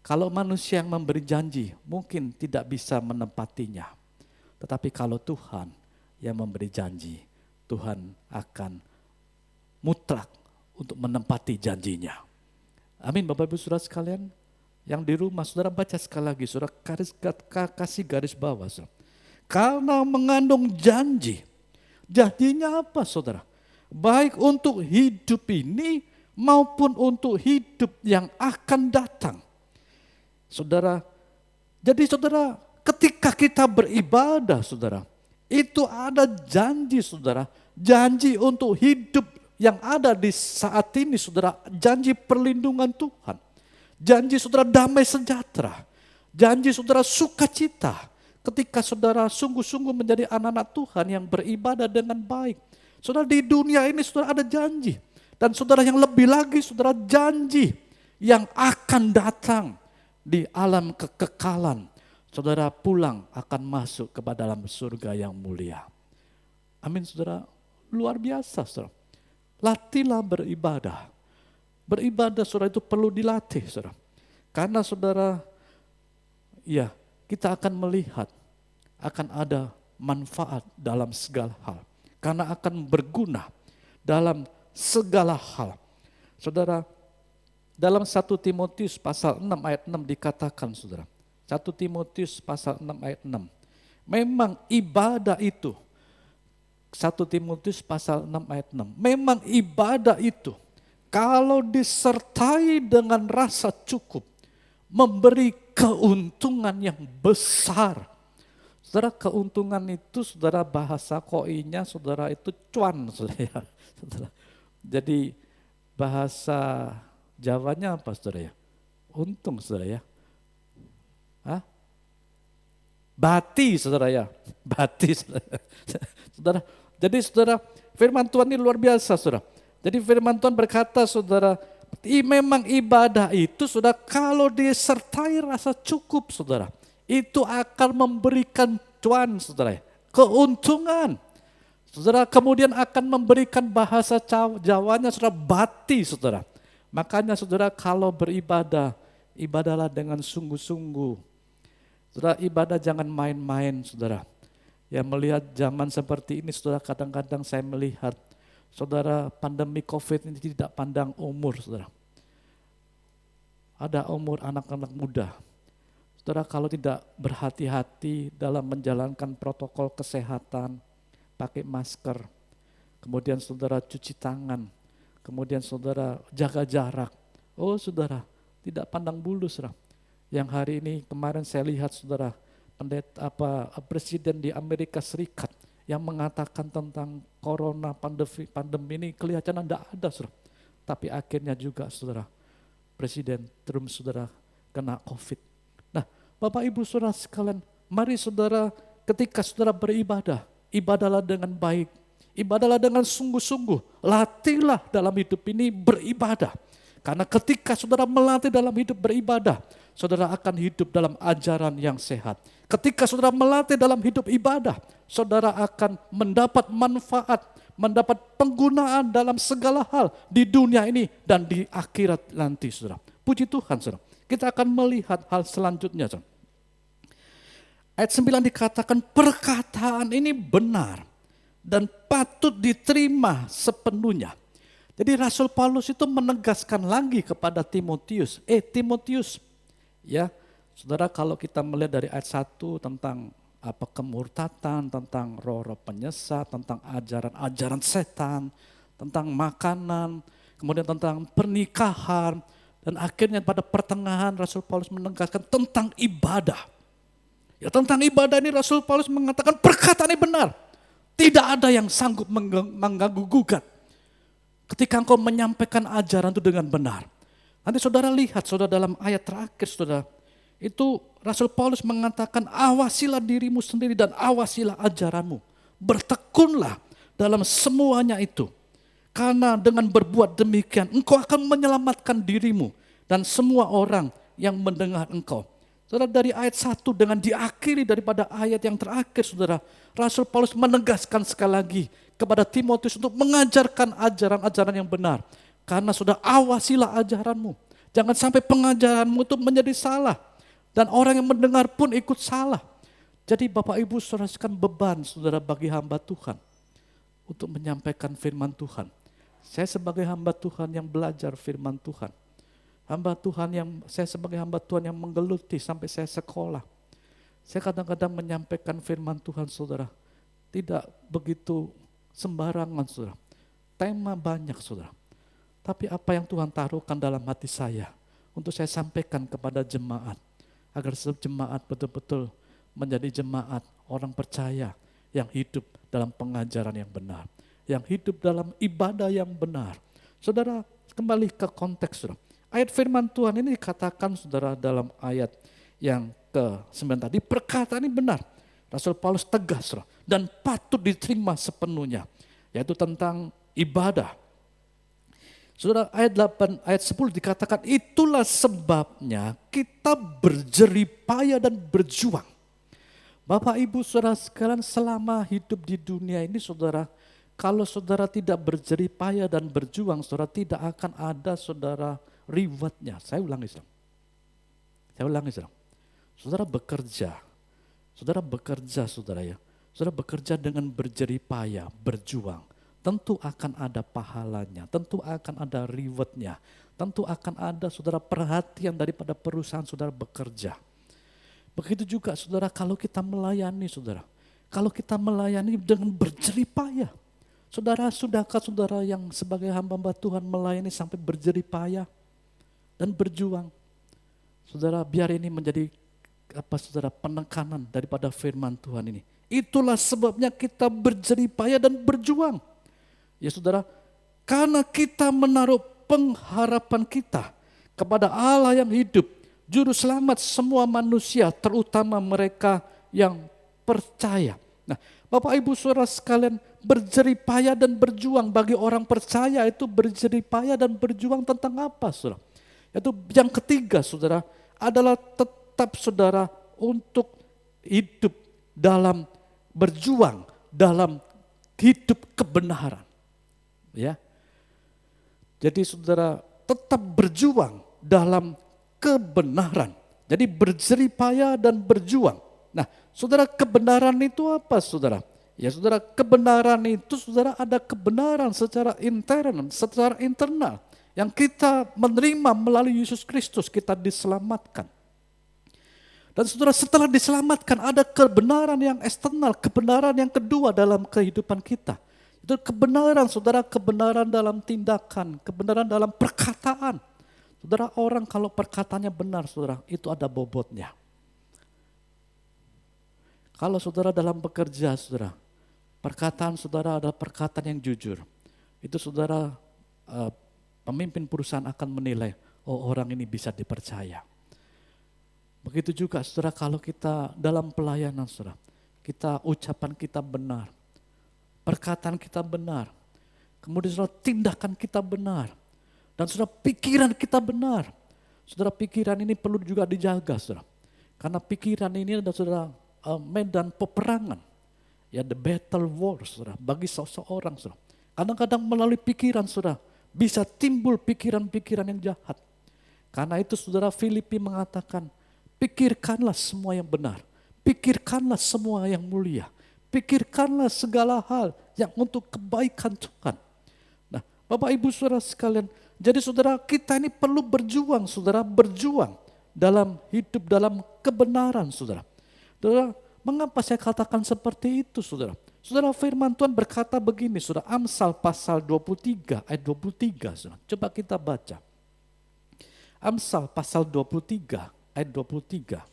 kalau manusia yang memberi janji, mungkin tidak bisa menepatinya. Tetapi kalau Tuhan yang memberi janji, Tuhan akan mutlak untuk menepati janjinya. Amin Bapak Ibu Saudara sekalian. Yang di rumah saudara baca sekali lagi, saudara kasih garis bawah. Saudara. Karena mengandung janji. Janjinya apa, saudara? Baik untuk hidup ini maupun untuk hidup yang akan datang. Saudara, jadi saudara, ketika kita beribadah, saudara, itu ada janji, saudara, janji untuk hidup yang ada di saat ini, saudara, janji perlindungan Tuhan, janji saudara damai sejahtera, janji saudara sukacita, ketika saudara sungguh-sungguh menjadi anak-anak Tuhan yang beribadah dengan baik. Saudara, di dunia ini saudara ada janji, dan saudara yang lebih lagi, saudara, janji yang akan datang di alam kekekalan. Saudara pulang akan masuk ke dalam surga yang mulia. Amin, saudara. Luar biasa, saudara. Latihlah beribadah. Beribadah, saudara, itu perlu dilatih, saudara. Karena saudara, ya, kita akan melihat akan ada manfaat dalam segala hal. Karena akan berguna dalam segala hal. Saudara, dalam 1 Timotius pasal 6 ayat 6 dikatakan, saudara. 1 Timotius pasal 6 ayat 6. Memang ibadah itu, 1 Timotius pasal 6 ayat 6. Memang ibadah itu, kalau disertai dengan rasa cukup, memberi keuntungan yang besar. Saudara, keuntungan itu, saudara, bahasa koinya, saudara, itu cuan, saudara. Jadi bahasa Jawanya apa, saudara ya? Untung, saudara ya. Hah? Bati, saudara ya. Bati, saudara. Saudara. Jadi saudara, firman Tuhan ini luar biasa, saudara. Jadi firman Tuhan berkata, saudara, memang ibadah itu, saudara, kalau disertai rasa cukup, saudara, itu akan memberikan cuan, saudara. keuntungan. Saudara kemudian akan memberikan bahasa Jawanya saudara bati saudara. Makanya saudara kalau beribadah, ibadahlah dengan sungguh-sungguh. Saudara ibadah jangan main-main saudara. Ya melihat zaman seperti ini saudara kadang-kadang saya melihat saudara pandemi COVID ini tidak pandang umur saudara. Ada umur anak-anak muda. Saudara kalau tidak berhati-hati dalam menjalankan protokol kesehatan, pakai masker, kemudian saudara cuci tangan, kemudian saudara jaga jarak. Oh saudara, tidak pandang bulu saudara. Yang hari ini kemarin saya lihat saudara, presiden di Amerika Serikat yang mengatakan tentang corona pandemi ini kelihatan tidak ada saudara. Tapi akhirnya juga saudara, Presiden Trump saudara kena COVID. Nah Bapak Ibu saudara sekalian, mari saudara ketika saudara beribadah, ibadahlah dengan baik, ibadahlah dengan sungguh-sungguh, latihlah dalam hidup ini beribadah. Karena ketika saudara melatih dalam hidup beribadah, saudara akan hidup dalam ajaran yang sehat. Ketika saudara melatih dalam hidup ibadah, saudara akan mendapat manfaat, mendapat penggunaan dalam segala hal di dunia ini dan di akhirat nanti saudara. Puji Tuhan saudara. Kita akan melihat hal selanjutnya saudara. Ayat 9 dikatakan perkataan ini benar dan patut diterima sepenuhnya. Jadi Rasul Paulus itu menegaskan lagi kepada Timotius. Timotius, ya saudara kalau kita melihat dari ayat 1 tentang kemurtatan, tentang roh-roh penyesat, tentang ajaran-ajaran setan, tentang makanan, kemudian tentang pernikahan, dan akhirnya pada pertengahan Rasul Paulus menegaskan tentang ibadah. Ya tentang ibadah ini Rasul Paulus mengatakan perkataan ini benar. Tidak ada yang sanggup mengganggu gugat. Ketika engkau menyampaikan ajaran itu dengan benar. Nanti saudara lihat saudara dalam ayat terakhir saudara. Itu Rasul Paulus mengatakan awasilah dirimu sendiri dan awasilah ajaranmu. Bertekunlah dalam semuanya itu. Karena dengan berbuat demikian engkau akan menyelamatkan dirimu dan semua orang yang mendengar engkau. Saudara dari ayat 1 dengan diakhiri daripada ayat yang terakhir saudara. Rasul Paulus menegaskan sekali lagi kepada Timotius untuk mengajarkan ajaran-ajaran yang benar. Karena sudah awasilah ajaranmu. Jangan sampai pengajaranmu itu menjadi salah. Dan orang yang mendengar pun ikut salah. Jadi Bapak Ibu saudara sekalian beban saudara bagi hamba Tuhan. Untuk menyampaikan firman Tuhan. Saya sebagai hamba Tuhan yang belajar firman Tuhan. Saya sebagai hamba Tuhan yang menggeluti sampai saya sekolah. Saya kadang-kadang menyampaikan firman Tuhan saudara. Tidak begitu sembarangan saudara. Tema banyak saudara. Tapi apa yang Tuhan taruhkan dalam hati saya. Untuk saya sampaikan kepada jemaat. Agar jemaat betul-betul menjadi jemaat orang percaya. Yang hidup dalam pengajaran yang benar. Yang hidup dalam ibadah yang benar. Saudara kembali ke konteks saudara. Ayat firman Tuhan ini dikatakan saudara dalam ayat yang ke-9 tadi, perkataan ini benar. Rasul Paulus tegas saudara, dan patut diterima sepenuhnya. Yaitu tentang ibadah. Saudara ayat 8, ayat 10 dikatakan itulah sebabnya kita berjeripaya dan berjuang. Bapak Ibu saudara sekalian selama hidup di dunia ini saudara, kalau saudara tidak berjeripaya dan berjuang, saudara tidak akan ada saudara rewardnya. Saya ulangi saudara. Saudara bekerja saudara ya. Saudara bekerja dengan berjeripaya, berjuang. Tentu akan ada pahalanya, tentu akan ada rewardnya. Tentu akan ada saudara perhatian daripada perusahaan saudara bekerja. Begitu juga saudara kalau kita melayani saudara. Kalau kita melayani dengan berjeripaya. Saudara, sudahkah saudara yang sebagai hamba Tuhan melayani sampai berjeripaya? Dan berjuang. Saudara, biar ini menjadi saudara penekanan daripada firman Tuhan ini. Itulah sebabnya kita berjeripaya dan berjuang. Ya saudara, karena kita menaruh pengharapan kita kepada Allah yang hidup, juru selamat semua manusia, terutama mereka yang percaya. Nah, Bapak Ibu saudara sekalian, berjeripaya dan berjuang bagi orang percaya itu berjeripaya dan berjuang tentang apa saudara? Itu yang ketiga saudara adalah tetap saudara untuk hidup dalam berjuang dalam hidup kebenaran. Ya. Jadi saudara tetap berjuang dalam kebenaran. Jadi berjeripaya dan berjuang. Nah, saudara, kebenaran itu apa, saudara? Ya, saudara, kebenaran itu, saudara, ada kebenaran secara internal yang kita menerima melalui Yesus Kristus, kita diselamatkan. Dan saudara, setelah diselamatkan ada kebenaran yang eksternal, kebenaran yang kedua dalam kehidupan kita. Itu kebenaran, saudara, kebenaran dalam tindakan, kebenaran dalam perkataan. Saudara, orang kalau perkataannya benar, saudara, itu ada bobotnya. Kalau saudara dalam bekerja, saudara, perkataan saudara adalah perkataan yang jujur. Itu saudara, pemimpin perusahaan akan menilai, oh orang ini bisa dipercaya. Begitu juga saudara kalau kita dalam pelayanan, saudara, kita ucapan kita benar, perkataan kita benar, kemudian saudara tindakan kita benar, dan saudara pikiran kita benar. Saudara, pikiran ini perlu juga dijaga, saudara. Karena pikiran ini adalah saudara medan peperangan. Ya, the battle war, saudara, bagi seseorang, saudara. Kadang-kadang melalui pikiran, saudara, bisa timbul pikiran-pikiran yang jahat. Karena itu saudara, Filipi mengatakan, pikirkanlah semua yang benar. Pikirkanlah semua yang mulia. Pikirkanlah segala hal yang untuk kebaikan Tuhan. Nah, Bapak Ibu saudara sekalian, jadi saudara, kita ini perlu berjuang, saudara, berjuang dalam hidup, dalam kebenaran, saudara. Saudara, mengapa saya katakan seperti itu, saudara? Saudara, firman Tuhan berkata begini, saudara, Amsal pasal 23 ayat 23, saudara. Coba kita baca. Amsal pasal 23 ayat 23.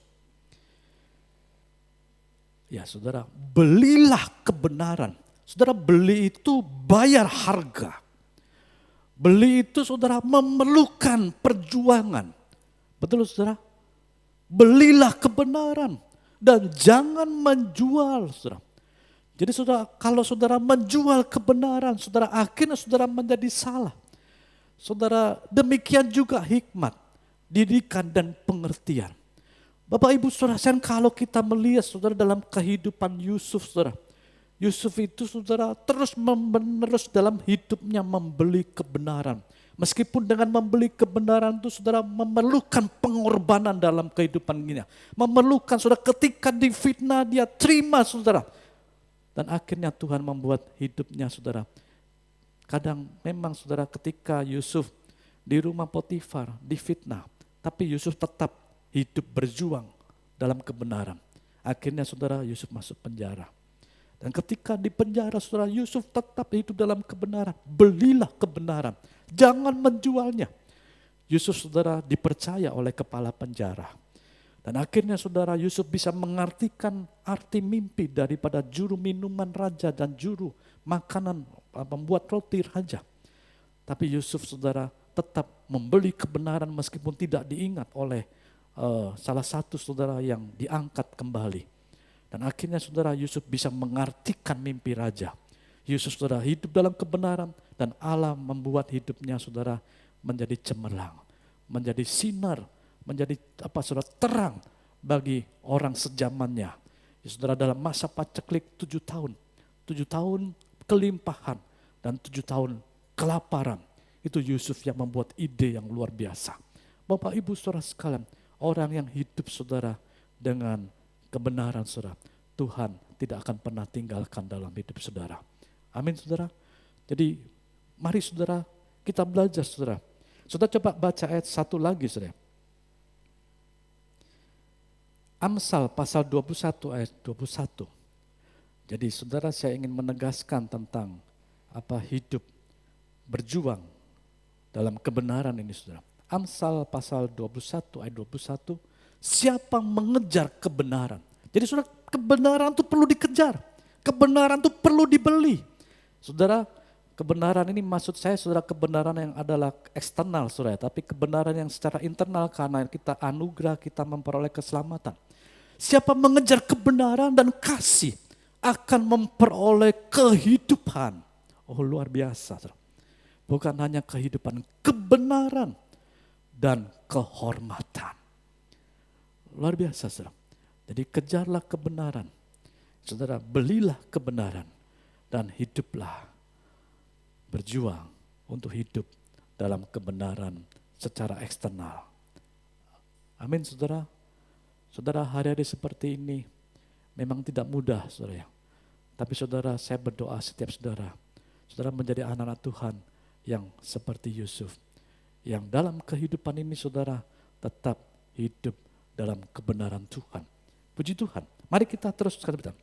Ya, saudara, belilah kebenaran. Saudara, beli itu bayar harga. Beli itu, saudara, memerlukan perjuangan. Betul, saudara? Belilah kebenaran dan jangan menjual, saudara. Jadi saudara, kalau saudara menjual kebenaran, saudara, akhirnya saudara menjadi salah. Saudara, demikian juga hikmat, didikan dan pengertian. Bapak Ibu saudara, kalau kita melihat saudara dalam kehidupan Yusuf, saudara, Yusuf itu saudara terus menerus dalam hidupnya membeli kebenaran. Meskipun dengan membeli kebenaran itu saudara memerlukan pengorbanan dalam kehidupan ini. Memerlukan saudara ketika difitnah dia terima, saudara. Dan akhirnya Tuhan membuat hidupnya, saudara. Kadang memang saudara ketika Yusuf di rumah Potifar difitnah, tapi Yusuf tetap hidup berjuang dalam kebenaran. Akhirnya saudara Yusuf masuk penjara. Dan ketika di penjara, saudara, Yusuf tetap hidup dalam kebenaran. Belilah kebenaran, jangan menjualnya. Yusuf, saudara, dipercaya oleh kepala penjara. Dan akhirnya saudara Yusuf bisa mengartikan arti mimpi daripada juru minuman raja dan juru makanan membuat roti raja. Tapi Yusuf, saudara, tetap membeli kebenaran meskipun tidak diingat oleh salah satu saudara yang diangkat kembali. Dan akhirnya saudara Yusuf bisa mengartikan mimpi raja. Yusuf saudara hidup dalam kebenaran dan Allah membuat hidupnya saudara menjadi cemerlang, menjadi sinar, menjadi saudara terang bagi orang sejamannya. Ya, saudara, dalam masa paceklik 7 tahun, 7 tahun kelimpahan dan 7 tahun kelaparan, itu Yusuf yang membuat ide yang luar biasa. Bapak Ibu saudara sekalian, orang yang hidup saudara dengan kebenaran, saudara, Tuhan tidak akan pernah tinggalkan dalam hidup saudara. Amin, saudara. Jadi mari saudara kita belajar, saudara. Saudara coba baca ayat 1 lagi, saudara. Amsal pasal 21 ayat 21. Jadi saudara, saya ingin menegaskan tentang hidup berjuang dalam kebenaran ini, saudara. Amsal pasal 21 ayat 21. Siapa mengejar kebenaran? Jadi saudara, kebenaran itu perlu dikejar. Kebenaran itu perlu dibeli. Saudara, kebenaran ini maksud saya saudara kebenaran yang adalah eksternal, saudara, tapi kebenaran yang secara internal karena kita anugerah, kita memperoleh keselamatan. Siapa mengejar kebenaran dan kasih akan memperoleh kehidupan. Oh, luar biasa, saudara. Bukan hanya kehidupan, kebenaran dan kehormatan. Luar biasa, saudara. Jadi kejarlah kebenaran. Saudara, belilah kebenaran dan hiduplah, berjuang untuk hidup dalam kebenaran secara eksternal. Amin, saudara. Saudara, hari-hari seperti ini memang tidak mudah, saudara. Tapi saudara, saya berdoa setiap saudara menjadi anak-anak Tuhan yang seperti Yusuf, yang dalam kehidupan ini saudara tetap hidup dalam kebenaran Tuhan. Puji Tuhan. Mari kita terus kata.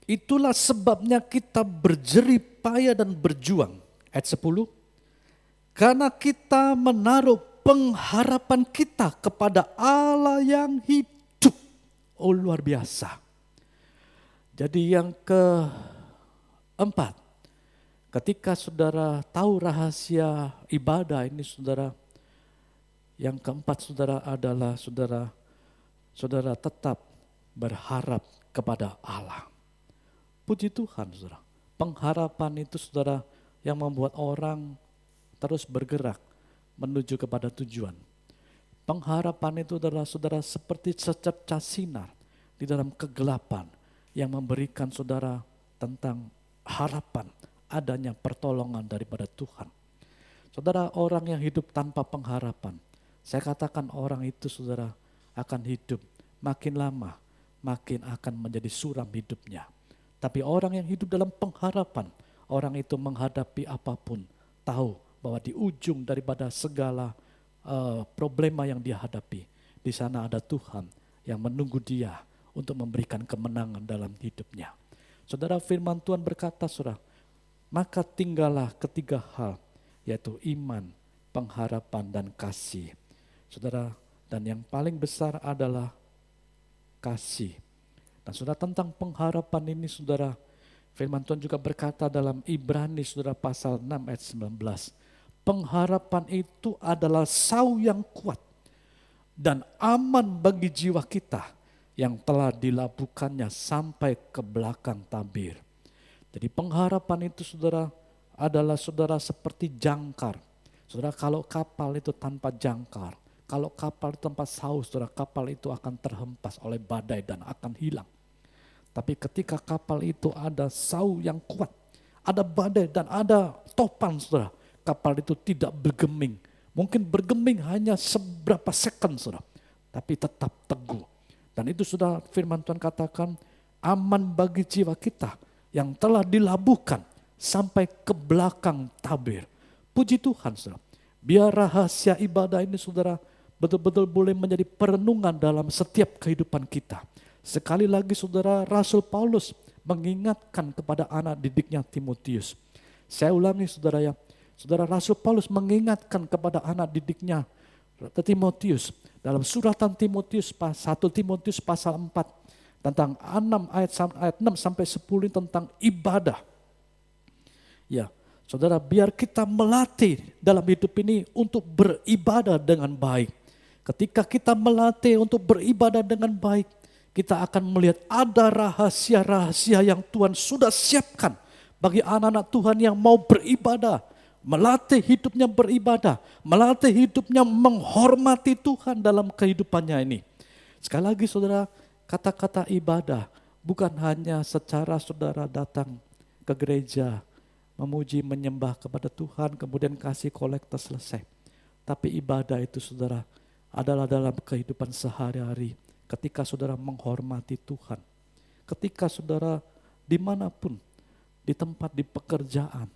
Itulah sebabnya kita berjerih payah dan berjuang. Ayat 10. Karena kita menaruh pengharapan kita kepada Allah yang hidup. Oh, luar biasa. Jadi yang keempat, ketika saudara tahu rahasia ibadah ini saudara, yang keempat saudara adalah saudara tetap berharap kepada Allah. Puji Tuhan saudara. Pengharapan itu saudara yang membuat orang terus bergerak menuju kepada tujuan. Pengharapan itu adalah saudara seperti secercah sinar di dalam kegelapan yang memberikan saudara tentang harapan adanya pertolongan daripada Tuhan. Saudara, orang yang hidup tanpa pengharapan, saya katakan orang itu saudara akan hidup makin lama makin akan menjadi suram hidupnya. Tapi orang yang hidup dalam pengharapan, orang itu menghadapi apapun, tahu bahwa di ujung daripada segala problema yang dia hadapi, di sana ada Tuhan yang menunggu dia untuk memberikan kemenangan dalam hidupnya. Saudara, firman Tuhan berkata, saudara, maka tinggallah ketiga hal, yaitu iman, pengharapan, dan kasih. Saudara, dan yang paling besar adalah kasih. Dan saudara, tentang pengharapan ini saudara, firman Tuhan juga berkata dalam Ibrani saudara pasal 6 ayat 19. Pengharapan itu adalah sau yang kuat dan aman bagi jiwa kita yang telah dilabuhkannya sampai ke belakang tabir. Jadi pengharapan itu saudara adalah saudara seperti jangkar. Saudara, kalau kapal itu tanpa jangkar, kalau kapal tanpa sau, saudara, kapal itu akan terhempas oleh badai dan akan hilang. Tapi ketika kapal itu ada sau yang kuat, ada badai dan ada topan, saudara, kapal itu tidak bergeming. Mungkin bergeming hanya seberapa second, saudara, tapi tetap teguh. Dan itu sudah firman Tuhan katakan, aman bagi jiwa kita yang telah dilabuhkan sampai ke belakang tabir. Puji Tuhan, saudara. Biar rahasia ibadah ini, saudara, betul-betul boleh menjadi perenungan dalam setiap kehidupan kita. Sekali lagi saudara, Rasul Paulus mengingatkan kepada anak didiknya Timotius. Saya ulangi saudara ya, saudara, Rasul Paulus mengingatkan kepada anak didiknya Timotius dalam suratan Timotius 1 Timotius pasal 4 tentang 6 ayat 6 sampai 10 tentang ibadah. Ya, saudara, biar kita melatih dalam hidup ini untuk beribadah dengan baik. Ketika kita melatih untuk beribadah dengan baik, kita akan melihat ada rahasia-rahasia yang Tuhan sudah siapkan bagi anak-anak Tuhan yang mau beribadah, melatih hidupnya beribadah, melatih hidupnya menghormati Tuhan dalam kehidupannya ini. Sekali lagi saudara, kata-kata ibadah bukan hanya secara saudara datang ke gereja, memuji, menyembah kepada Tuhan, kemudian kasih kolektor selesai. Tapi ibadah itu saudara adalah dalam kehidupan sehari-hari. Ketika saudara menghormati Tuhan, ketika saudara dimanapun, di tempat, di pekerjaan,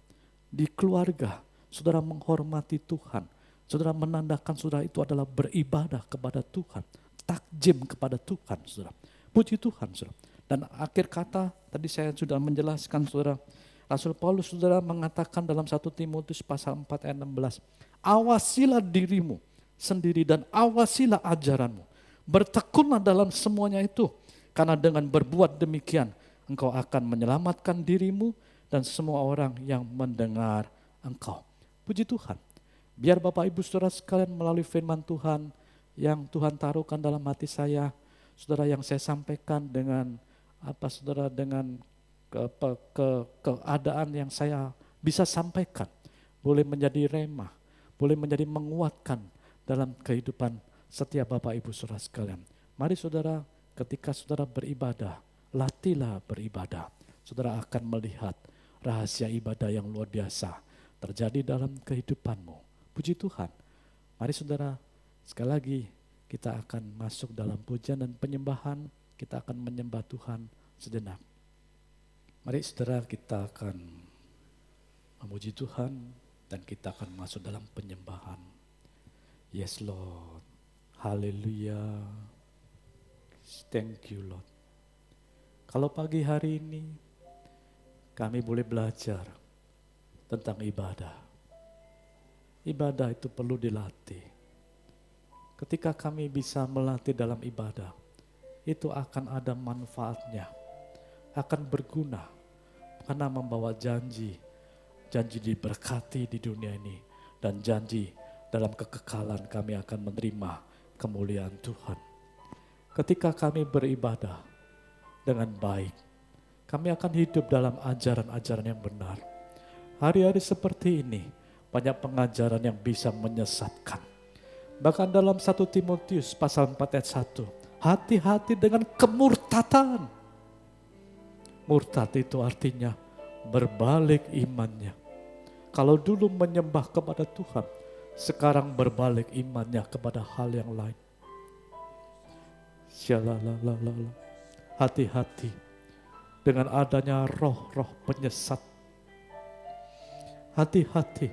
di keluarga, saudara menghormati Tuhan, saudara menandakan saudara itu adalah beribadah kepada Tuhan, takjim kepada Tuhan, saudara. Puji Tuhan, saudara. Dan akhir kata, tadi saya sudah menjelaskan, saudara, Rasul Paulus, saudara, mengatakan dalam 1 Timotius pasal 4 ayat 16, awasilah dirimu sendiri dan awasilah ajaranmu. Bertekunlah dalam semuanya itu, karena dengan berbuat demikian, engkau akan menyelamatkan dirimu dan semua orang yang mendengar engkau. Puji Tuhan. Biar Bapak Ibu Saudara sekalian melalui firman Tuhan yang Tuhan taruhkan dalam hati saya, saudara, yang saya sampaikan dengan saudara, dengan keadaan yang saya bisa sampaikan, boleh menjadi rema, boleh menjadi menguatkan dalam kehidupan setiap Bapak Ibu Saudara sekalian. Mari saudara, ketika saudara beribadah, latihlah beribadah. Saudara akan melihat rahasia ibadah yang luar biasa terjadi dalam kehidupanmu. Puji Tuhan. Mari saudara, sekali lagi kita akan masuk dalam pujian dan penyembahan. Kita akan menyembah Tuhan sejenak. Mari saudara, kita akan memuji Tuhan dan kita akan masuk dalam penyembahan. Yes Lord. Haleluya. Thank you Lord. Kalau pagi hari ini kami boleh belajar tentang ibadah. Ibadah itu perlu dilatih. Ketika kami bisa melatih dalam ibadah, itu akan ada manfaatnya, akan berguna, karena membawa janji diberkati di dunia ini, dan janji dalam kekekalan kami akan menerima kemuliaan Tuhan. Ketika kami beribadah dengan baik, kami akan hidup dalam ajaran-ajaran yang benar. Hari-hari seperti ini, banyak pengajaran yang bisa menyesatkan. Bahkan dalam 1 Timotius pasal 4 ayat 1, hati-hati dengan kemurtatan. Murtad itu artinya berbalik imannya. Kalau dulu menyembah kepada Tuhan, sekarang berbalik imannya kepada hal yang lain. Syalalalala. Hati-hati dengan adanya roh-roh penyesat. Hati-hati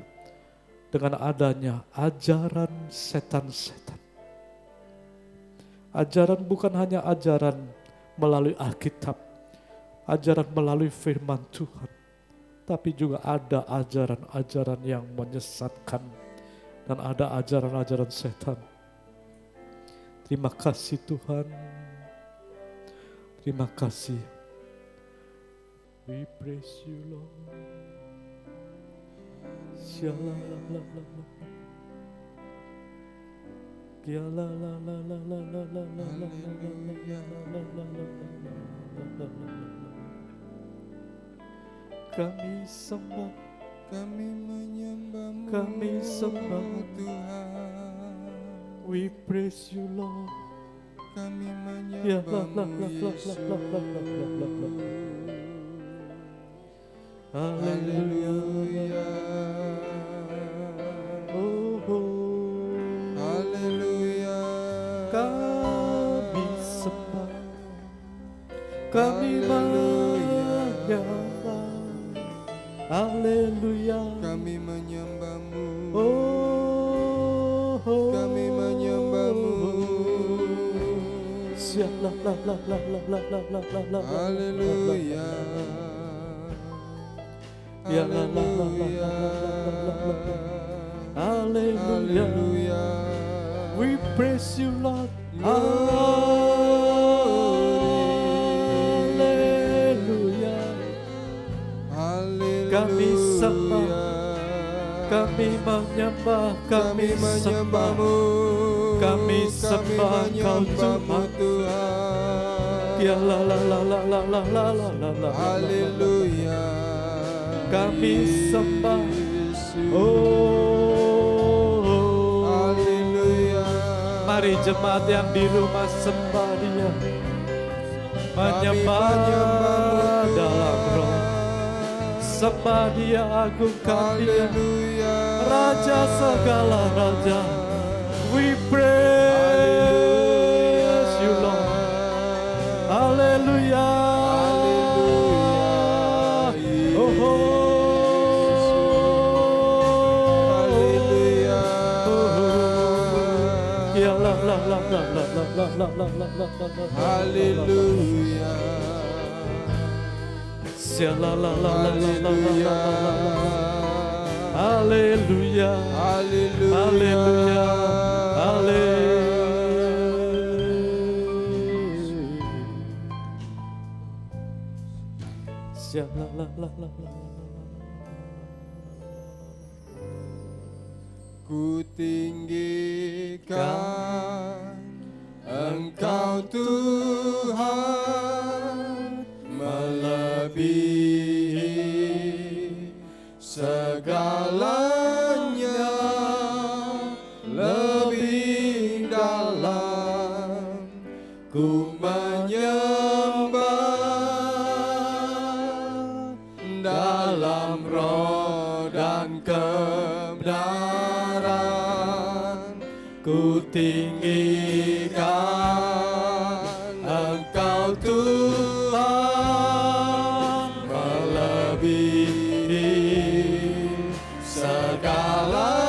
dengan adanya ajaran setan-setan. Ajaran bukan hanya ajaran melalui Alkitab, ajaran melalui firman Tuhan, tapi juga ada ajaran-ajaran yang menyesatkan dan ada ajaran-ajaran setan. Terima kasih Tuhan. Terima kasih. We praise you Lord. Kami sembah, Kami menyembah-Mu, kami sembah Tuhan. We praise you Lord. Kami Ya menyembah-Mu, Yesus. Haleluya. Oh, oh. Haleluya. Kami sembah, kami menyembah. Haleluya. Kami menyembah-Mu. Oh, oh. Kami menyembah-Mu. Haleluya. Ya la la la la la la la la. Haleluya. We praise you Lord. Haleluya. Kami sembah, kami menyembah, kami sembah, kami sembah Kau Tuhan. Ya la la la la la la la la la la. Haleluya. Kami sembah. Oh, haleluya. Mari jemaat yang di rumah sembah Dia, menyembah dalam roh, sembah Dia, agungkan Dia, Raja segala raja. We praise you Lord. Haleluya. Haleluya. Haleluya. Haleluya. Ku tinggikan Engkau Tuhan, melebihi segalanya, lebih dalam ku dan kebenaran, ku tinggikan Engkau Tuhan, melebihi segalanya,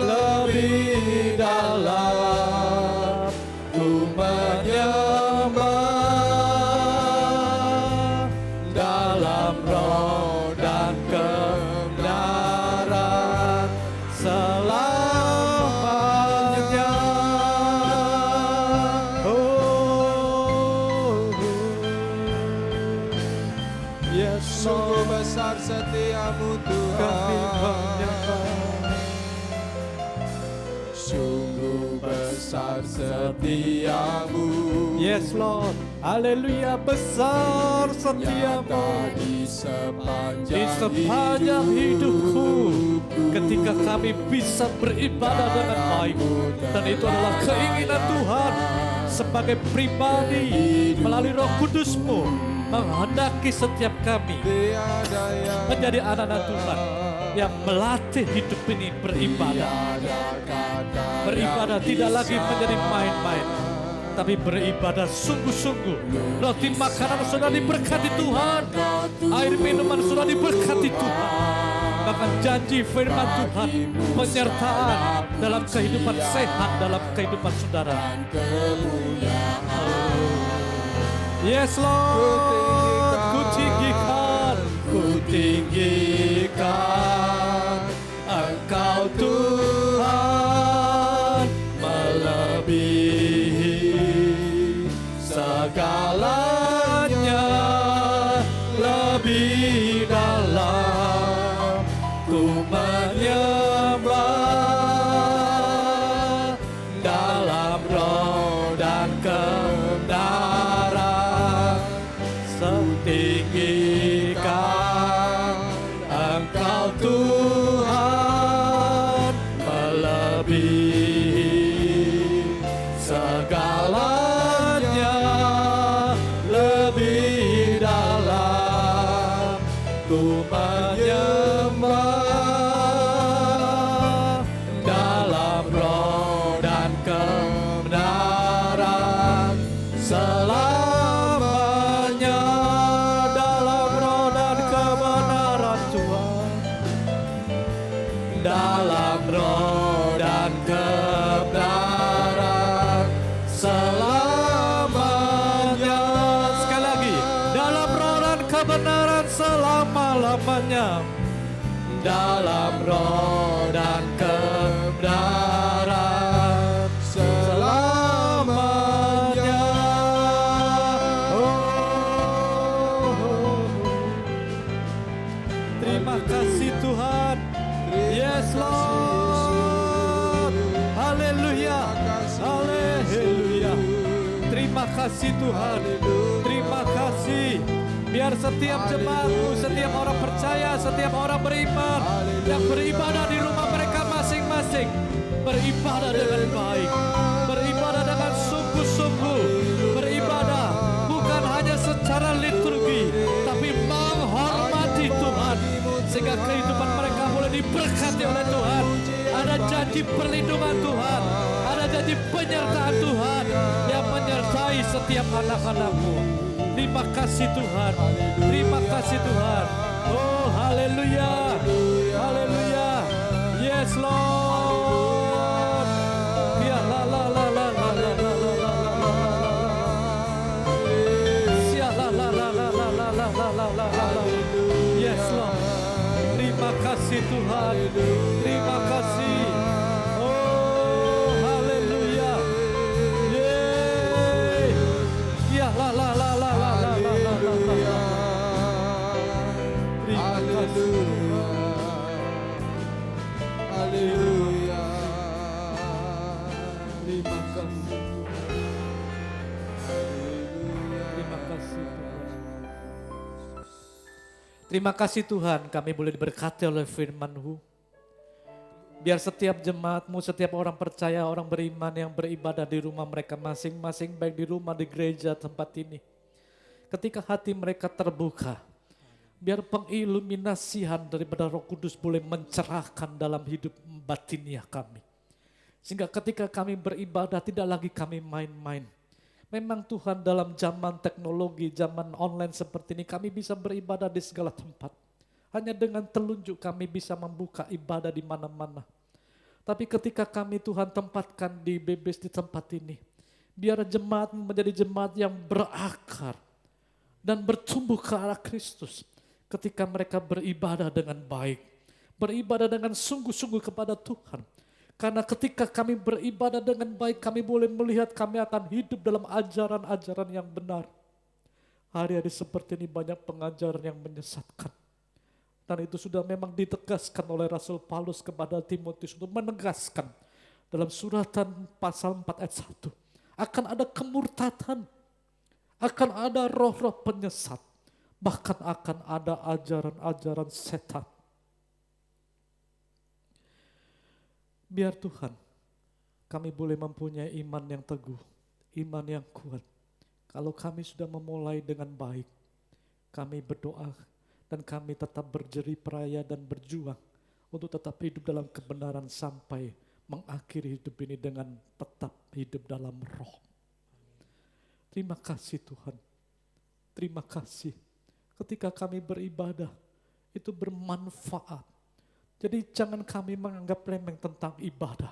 lebih dalam ku menyembah dalam roh dan kebenaran selamanya. Oh, yes, sungguh besar setiamu Tuhan, sungguh besar setiamu. Yes Lord, haleluya, besar setiamu Nyata di sepanjang hidupku, ketika kami bisa beribadah dengan baik, dan itu adalah keinginan Tuhan sebagai pribadi melalui Roh Kudus-Mu menghendaki setiap kami menjadi anak-anak Tuhan yang melatih hidup ini beribadah. Beribadah tidak lagi menjadi main-main, tapi beribadah sungguh-sungguh. Roti makanan sudah diberkati Tuhan, air minuman sudah diberkati Tuhan. Bahkan janji firman Tuhan, penyertaan dalam kehidupan sehat, dalam kehidupan saudara. Yes Lord, ku tinggikan Engkau Tuhan, melebihi segalanya, lebih dalam ku menyembah dalam roh dan kebenaran, setinggikan Engkau Tuhan, melebihi segalanya, lebih dalam ku menyembah dalam roh dan kebenaran selamanya. Dalam roh dan kebenaran Tuhan, dalam roh dan kebenaran selamanya. Sekali lagi, dalam roh dan kebenaran selama-lamanya. Dalam roh dan kebenaran selamanya. Terima kasih Tuhan. Yes Lord. Haleluya. Haleluya. Terima kasih Tuhan. Terima kasih. Biar setiap jemaatmu, setiap orang percaya, setiap orang beriman yang beribadah di rumah mereka masing-masing, beribadah dengan baik, beribadah dengan sungguh-sungguh, beribadah bukan hanya secara liturgi, tapi menghormati Tuhan, sehingga kehidupan mereka boleh diberkati oleh Tuhan. Ada janji perlindungan Tuhan, ada janji penyertaan Tuhan yang menyertai setiap anak-anak-Mu. Terima kasih Tuhan, terima kasih Tuhan. Oh haleluya, haleluya. Yes Lord. Ya la la la la la la la la la la. Ya la la la la la la la la la la la. Yes Lord. Terima kasih Tuhan, terima kasih. Oh haleluya. Yeay. Ya la la la la la la la la la la. Terima kasih Tuhan. Haleluya. Terima kasih Tuhan. Terima kasih Tuhan. Terima kasih Tuhan, kami boleh diberkati oleh firman-Mu. Biar setiap jemaat-Mu, setiap orang percaya, orang beriman yang beribadah di rumah mereka masing-masing, baik di rumah, di gereja, tempat ini. Ketika hati mereka terbuka, Biar pengiluminasian daripada Roh Kudus boleh mencerahkan dalam hidup batiniah kami. Sehingga ketika kami beribadah tidak lagi kami main-main. Memang Tuhan dalam zaman teknologi, zaman online seperti ini kami bisa beribadah di segala tempat. Hanya dengan telunjuk kami bisa membuka ibadah di mana-mana. Tapi ketika kami Tuhan tempatkan di BBS di tempat ini, biar jemaat menjadi jemaat yang berakar dan bertumbuh ke arah Kristus. Ketika mereka beribadah dengan baik, beribadah dengan sungguh-sungguh kepada Tuhan. Karena ketika kami beribadah dengan baik, kami boleh melihat kami akan hidup dalam ajaran-ajaran yang benar. Hari-hari seperti ini banyak pengajaran yang menyesatkan. Dan itu sudah memang ditegaskan oleh Rasul Paulus kepada Timotius untuk menegaskan dalam suratan pasal 4 ayat 1. Akan ada kemurtatan, akan ada roh-roh penyesat, bahkan akan ada ajaran-ajaran setan. Biar Tuhan, kami boleh mempunyai iman yang teguh, iman yang kuat. Kalau kami sudah memulai dengan baik, kami berdoa dan kami tetap berjerih peraya dan berjuang untuk tetap hidup dalam kebenaran sampai mengakhiri hidup ini dengan tetap hidup dalam roh. Terima kasih Tuhan, terima kasih. Ketika kami beribadah, itu bermanfaat. Jadi jangan kami menganggap remeh tentang ibadah.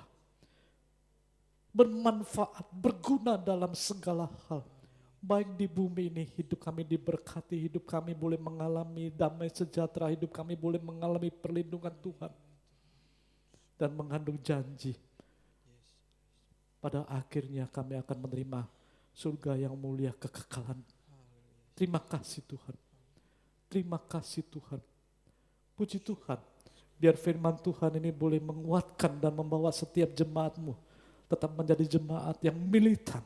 Bermanfaat, berguna dalam segala hal. Baik di bumi ini, hidup kami diberkati, hidup kami boleh mengalami damai sejahtera, hidup kami boleh mengalami perlindungan Tuhan. Dan mengandung janji. Pada akhirnya kami akan menerima surga yang mulia kekekalan. Terima kasih Tuhan. Terima kasih Tuhan. Puji Tuhan. Biar firman Tuhan ini boleh menguatkan dan membawa setiap jemaat-Mu tetap menjadi jemaat yang militan.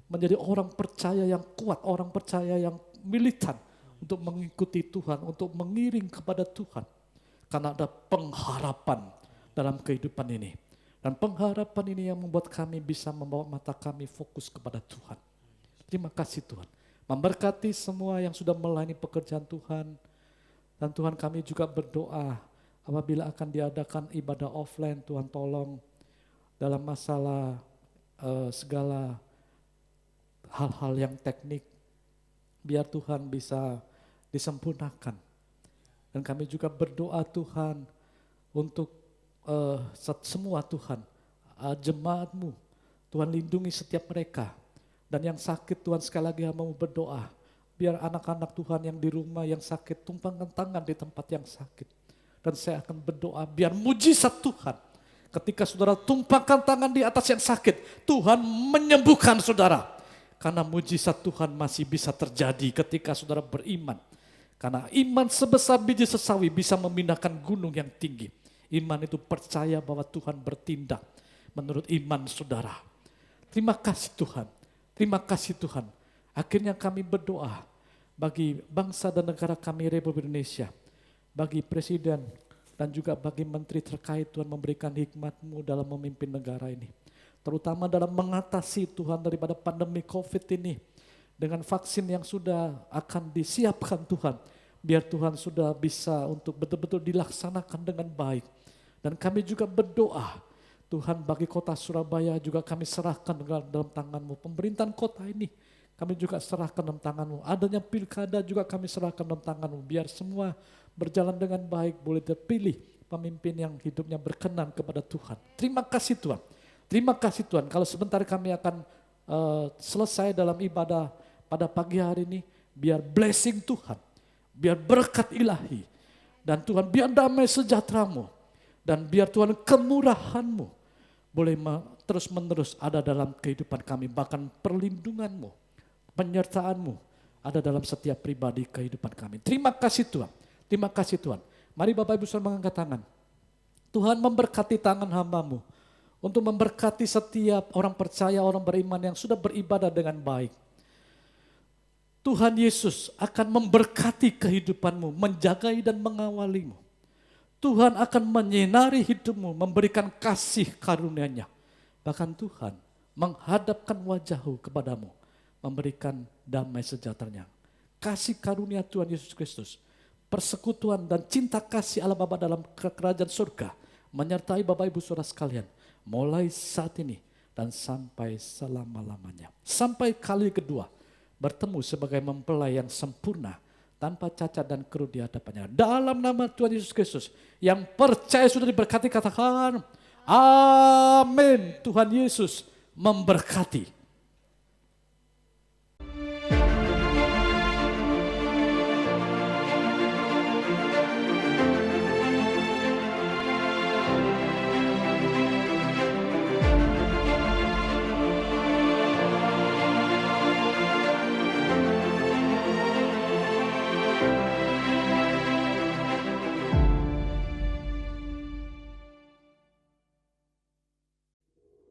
Menjadi orang percaya yang kuat, orang percaya yang militan untuk mengikuti Tuhan, untuk mengiring kepada Tuhan. Karena ada pengharapan dalam kehidupan ini. Dan pengharapan ini yang membuat kami bisa membawa mata kami fokus kepada Tuhan. Terima kasih Tuhan. Memberkati semua yang sudah melayani pekerjaan Tuhan. Dan Tuhan kami juga berdoa apabila akan diadakan ibadah offline, Tuhan tolong dalam masalah segala hal-hal yang teknik, biar Tuhan bisa disempurnakan. Dan kami juga berdoa Tuhan untuk semua Tuhan, jemaat-Mu, Tuhan lindungi setiap mereka. Dan yang sakit Tuhan sekali lagi mau berdoa, biar anak-anak Tuhan yang di rumah yang sakit tumpangkan tangan di tempat yang sakit. Dan saya akan berdoa biar mujizat Tuhan. Ketika saudara tumpangkan tangan di atas yang sakit, Tuhan menyembuhkan saudara. Karena mujizat Tuhan masih bisa terjadi ketika saudara beriman. Karena iman sebesar biji sesawi bisa memindahkan gunung yang tinggi. Iman itu percaya bahwa Tuhan bertindak menurut iman saudara. Terima kasih Tuhan. Terima kasih Tuhan. Akhirnya kami berdoa bagi bangsa dan negara kami Republik Indonesia. Bagi presiden dan juga bagi menteri terkait, Tuhan memberikan hikmat-Mu dalam memimpin negara ini. Terutama dalam mengatasi Tuhan daripada pandemi COVID ini. Dengan vaksin yang sudah akan disiapkan Tuhan. Biar Tuhan sudah bisa untuk betul-betul dilaksanakan dengan baik. Dan kami juga berdoa, Tuhan bagi kota Surabaya juga kami serahkan dalam tangan-Mu. Pemerintahan kota ini kami juga serahkan dalam tangan-Mu. Adanya pilkada juga kami serahkan dalam tangan-Mu. Biar semua berjalan dengan baik, boleh terpilih pemimpin yang hidupnya berkenan kepada Tuhan. Terima kasih Tuhan. Terima kasih Tuhan. Kalau sebentar kami akan selesai dalam ibadah pada pagi hari ini, biar blessing Tuhan, biar berkat ilahi, dan Tuhan biar damai sejahtera-Mu, dan biar Tuhan kemurahan-Mu boleh terus-menerus ada dalam kehidupan kami, bahkan perlindungan-Mu, penyertaan-Mu ada dalam setiap pribadi kehidupan kami. Terima kasih Tuhan. Terima kasih Tuhan. Mari Bapak Ibu saudara mengangkat tangan. Tuhan memberkati tangan hamba-Mu untuk memberkati setiap orang percaya, orang beriman yang sudah beribadah dengan baik. Tuhan Yesus akan memberkati kehidupan-Mu, menjagai dan mengawali-Mu. Tuhan akan menyinari hidup-Mu, memberikan kasih karunia-Nya. Bahkan Tuhan menghadapkan wajah-Mu kepadamu, memberikan damai sejahteranya. Kasih karunia Tuhan Yesus Kristus, persekutuan dan cinta kasih Allah Bapa dalam kerajaan surga menyertai Bapak Ibu Saudara sekalian mulai saat ini dan sampai selama-lamanya. Sampai kali kedua bertemu sebagai mempelai yang sempurna tanpa cacat dan keruh di hadapannya. Dalam nama Tuhan Yesus Kristus yang percaya sudah diberkati, katakan amin. Tuhan Yesus memberkati.